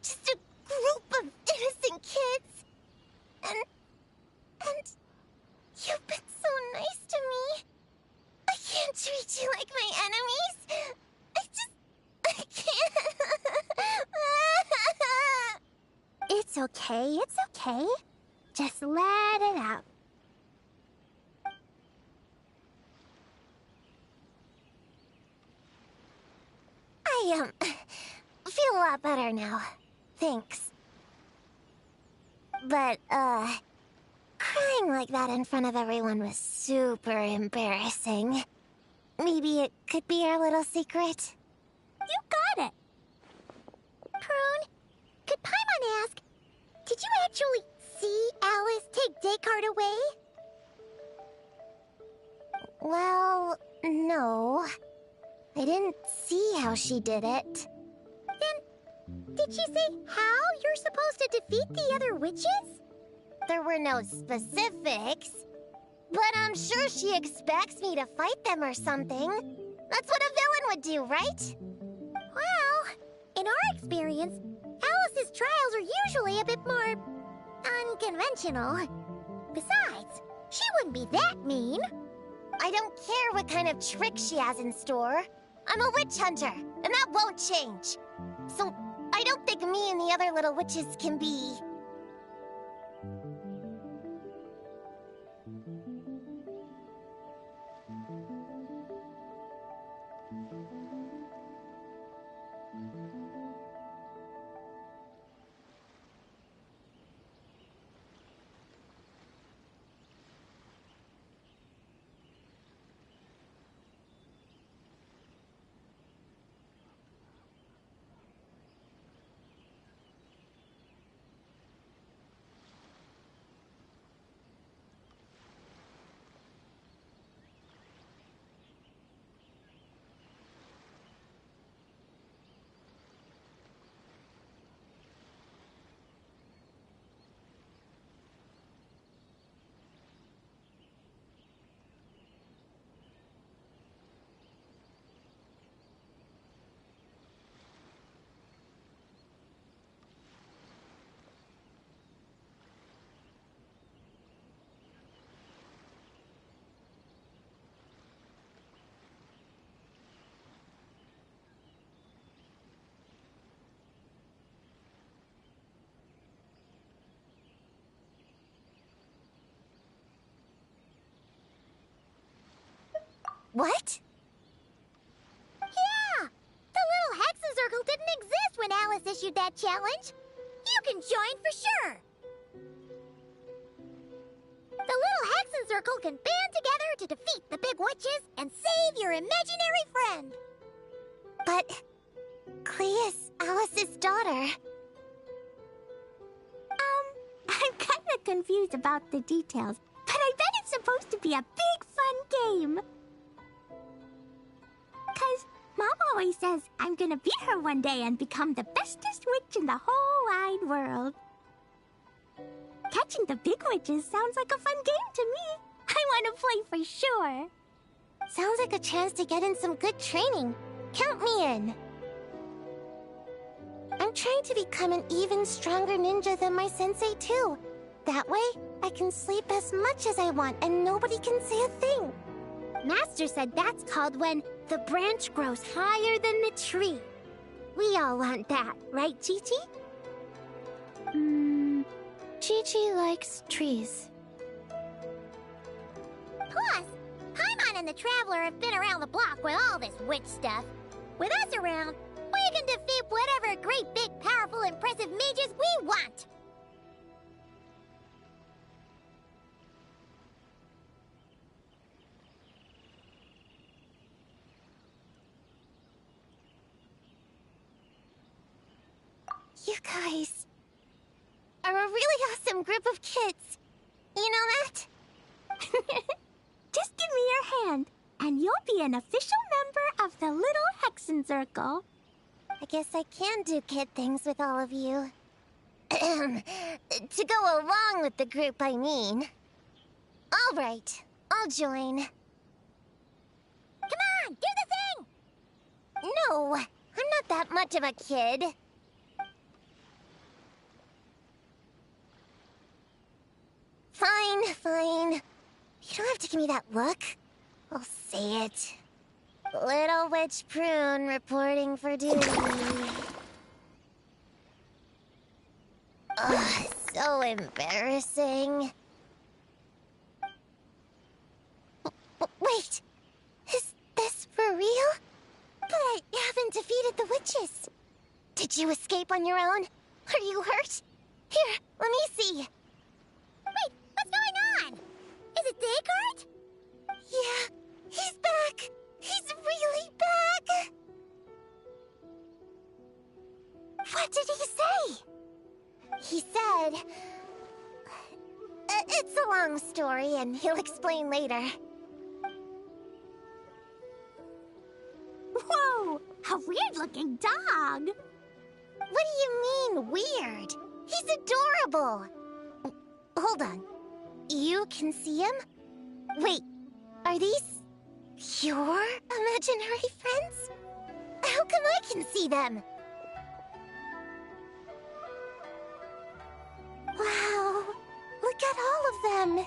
Just a group of innocent kids. And you've been so nice to me. I can't treat you like my enemies. I can't. It's okay, it's okay. Just let it out. I, feel a lot better now. Thanks. But, crying like that in front of everyone was super embarrassing. Maybe it could be our little secret? You got it!
Prune, could Paimon ask, did you actually see Alice take Descartes away?
Well, no. I didn't see how she did it.
Then, did she say how you're supposed to defeat the other witches?
There were no specifics. But I'm sure she expects me to fight them or something. That's what a villain would do, right?
Well, in our experience, Alice's trials are usually a bit more unconventional. Besides, she wouldn't be that mean.
I don't care what kind of trick she has in store. I'm a witch hunter, and that won't change. So, I don't think me and the other little witches can be...
What? Yeah! The little Hexen Circle didn't exist when Alice issued that challenge. You can join for sure. The little Hexen Circle can band together to defeat the big witches and save your imaginary friend. But Clea's Alice's daughter. I'm kinda confused about the details, but I bet it's supposed to be a big fun game. 'Cause Mom always says I'm gonna beat her one day and become the bestest witch in the whole wide world. Catching the big witches sounds like a fun game to me. I want to play for sure. Sounds like a chance to get in some good training. Count me in. I'm trying to become an even stronger ninja than my sensei too. That way, I can sleep as much as I want and nobody can say a thing. Master said that's called when the branch grows higher than the tree. We all want that, right, Chi-Chi?
Chi-Chi likes trees.
Plus, Paimon and the Traveler have been around the block with all this witch stuff. With us around, we can defeat whatever great, big, powerful, impressive mages we want. You guys are a really awesome group of kids. You know that? Just give me your hand, and you'll be an official member of the Little Hexen Circle. I guess I can do kid things with all of you. To go along with the group, I mean. All right, I'll join. Come on, do the thing! No, I'm not that much of a kid. Fine, fine. You don't have to give me that look. I'll say it. Little Witch Prune reporting for duty. Ugh, so embarrassing. Wait, is this for real? But I haven't defeated the witches. Did you escape on your own? Are you hurt? Here, let me see. Wait, what's going on? Is it Descartes? Yeah, he's back. He's really back. What did he say? He said... it's a long story, and he'll explain later. Whoa! A weird-looking dog! What do you mean, weird? He's adorable! Hold on. You can see him? Wait, are these your imaginary friends? How come I can see them? Wow, look at all of them.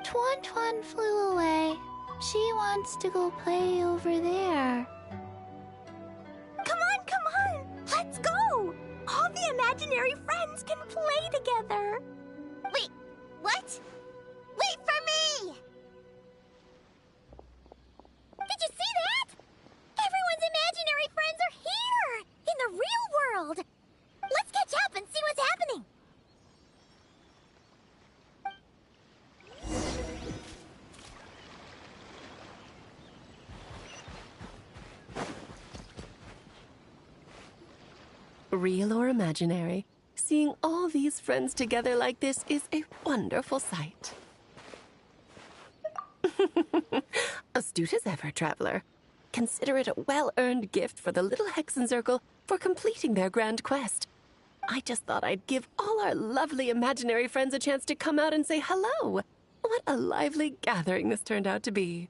Tuan Tuan flew away. She wants to go play over there.
Come on! Let's go! All the imaginary friends can play together. Wait, what? Wait for me! Did you see that? Everyone's imaginary friends are here! In the real world! Let's catch up and see what's happening!
Real or imaginary, seeing all these friends together like this is a wonderful sight. Astute as ever, Traveler. Consider it a well-earned gift for the Little Hexen Circle for completing their grand quest. I just thought I'd give all our lovely imaginary friends a chance to come out and say hello. What a lively gathering this turned out to be.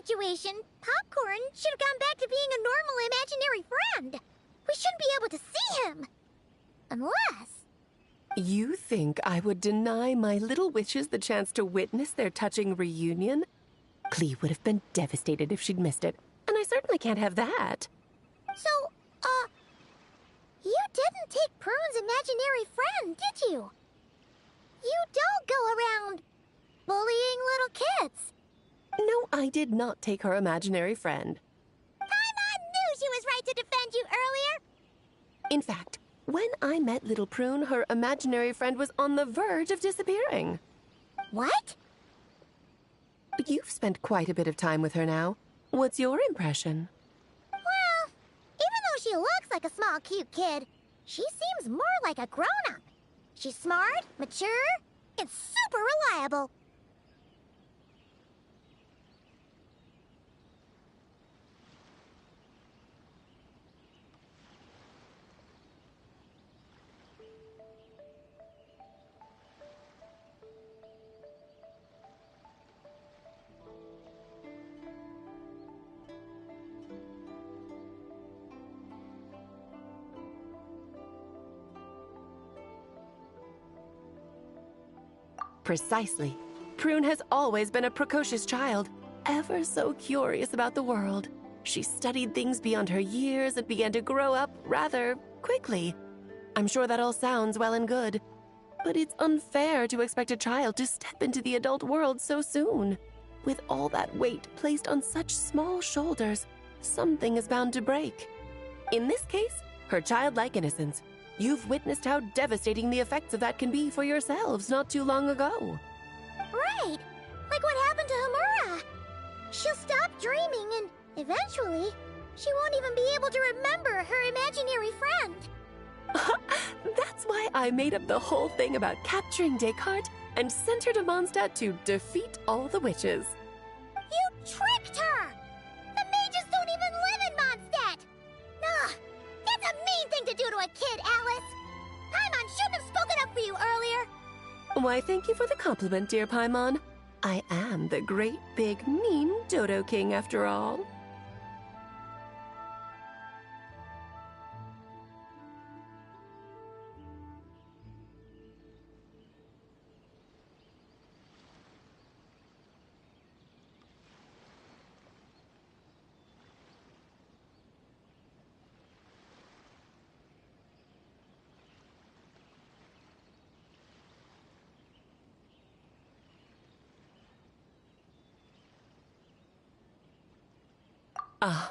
situation, Popcorn should have gone back to being a normal imaginary friend. We shouldn't be able to see him. Unless...
You think I would deny my little witches the chance to witness their touching reunion? Clee would have been devastated if she'd missed it, and I certainly can't have that.
So, you didn't take Prune's imaginary friend, did you? You don't go around bullying little kids.
No, I did not take her imaginary friend.
Paimon knew she was right to defend you earlier.
In fact, when I met little Prune, her imaginary friend was on the verge of disappearing.
What?
You've spent quite a bit of time with her now. What's your impression?
Well, even though she looks like a small, cute kid, she seems more like a grown-up. She's smart, mature, and super reliable.
Precisely. Prune has always been a precocious child, ever so curious about the world. She studied things beyond her years and began to grow up rather quickly. I'm sure that all sounds well and good, but it's unfair to expect a child to step into the adult world so soon. With all that weight placed on such small shoulders, something is bound to break. In this case, her childlike innocence. You've witnessed how devastating the effects of that can be for yourselves not too long ago.
Right! Like what happened to Hamura. She'll stop dreaming and eventually, she won't even be able to remember her imaginary friend.
That's why I made up the whole thing about capturing Descartes and sent her to Mondstadt to defeat all the witches.
You tricked her! The mages don't even live in Mondstadt! Ugh, that's a mean thing to do to a kid, Alice! Paimon shouldn't have spoken up for you earlier!
Why, thank you for the compliment, dear Paimon. I am the great, big, mean Dodo King, after all.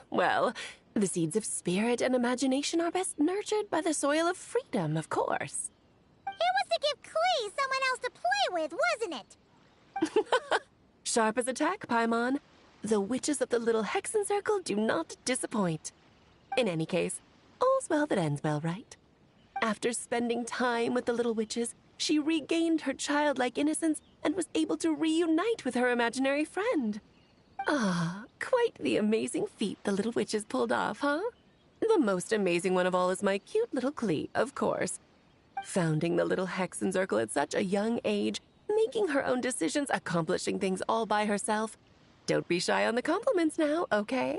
Well, the seeds of spirit and imagination are best nurtured by the soil of freedom, of course.
It was to give Klee someone else to play with, wasn't it?
Sharp as a tack, Paimon. The witches of the Little Hexen Circle do not disappoint. In any case, all's well that ends well, right? After spending time with the little witches, she regained her childlike innocence and was able to reunite with her imaginary friend. Quite the amazing feat the little witches pulled off, huh? The most amazing one of all is my cute little Klee, of course. Founding the Little Hexen Circle at such a young age, making her own decisions, accomplishing things all by herself. Don't be shy on the compliments now, okay?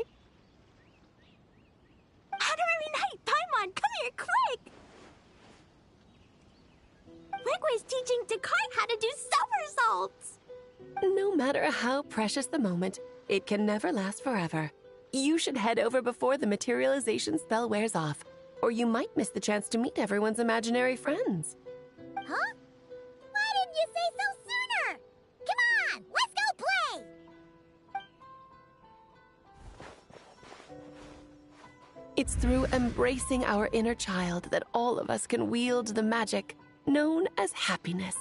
Honorary Knight, Paimon, come here quick! Wigway's teaching Descartes how to do somersaults!
No matter how precious the moment, it can never last forever. You should head over before the materialization spell wears off, or you might miss the chance to meet everyone's imaginary friends.
Huh? Why didn't you say so sooner? Come on, let's go play!
It's through embracing our inner child that all of us can wield the magic known as happiness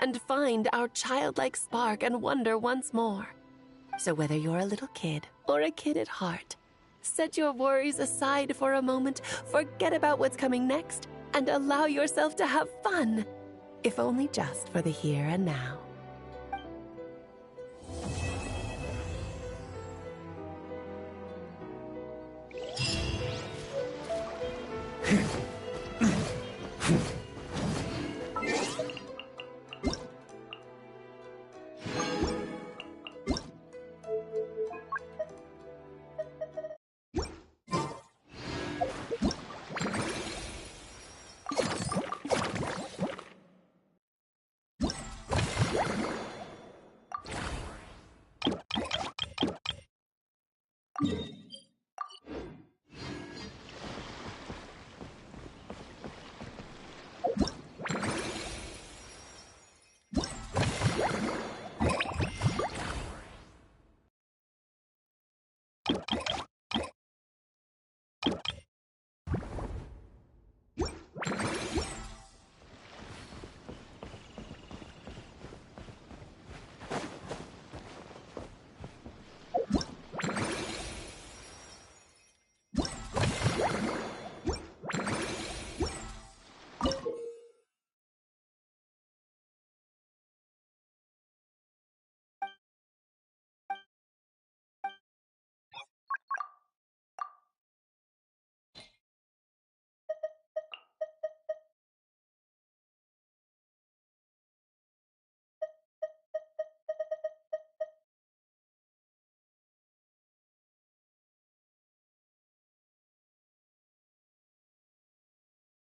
and find our childlike spark and wonder once more. So whether you're a little kid or a kid at heart, set your worries aside for a moment, forget about what's coming next, and allow yourself to have fun, if only just for the here and now.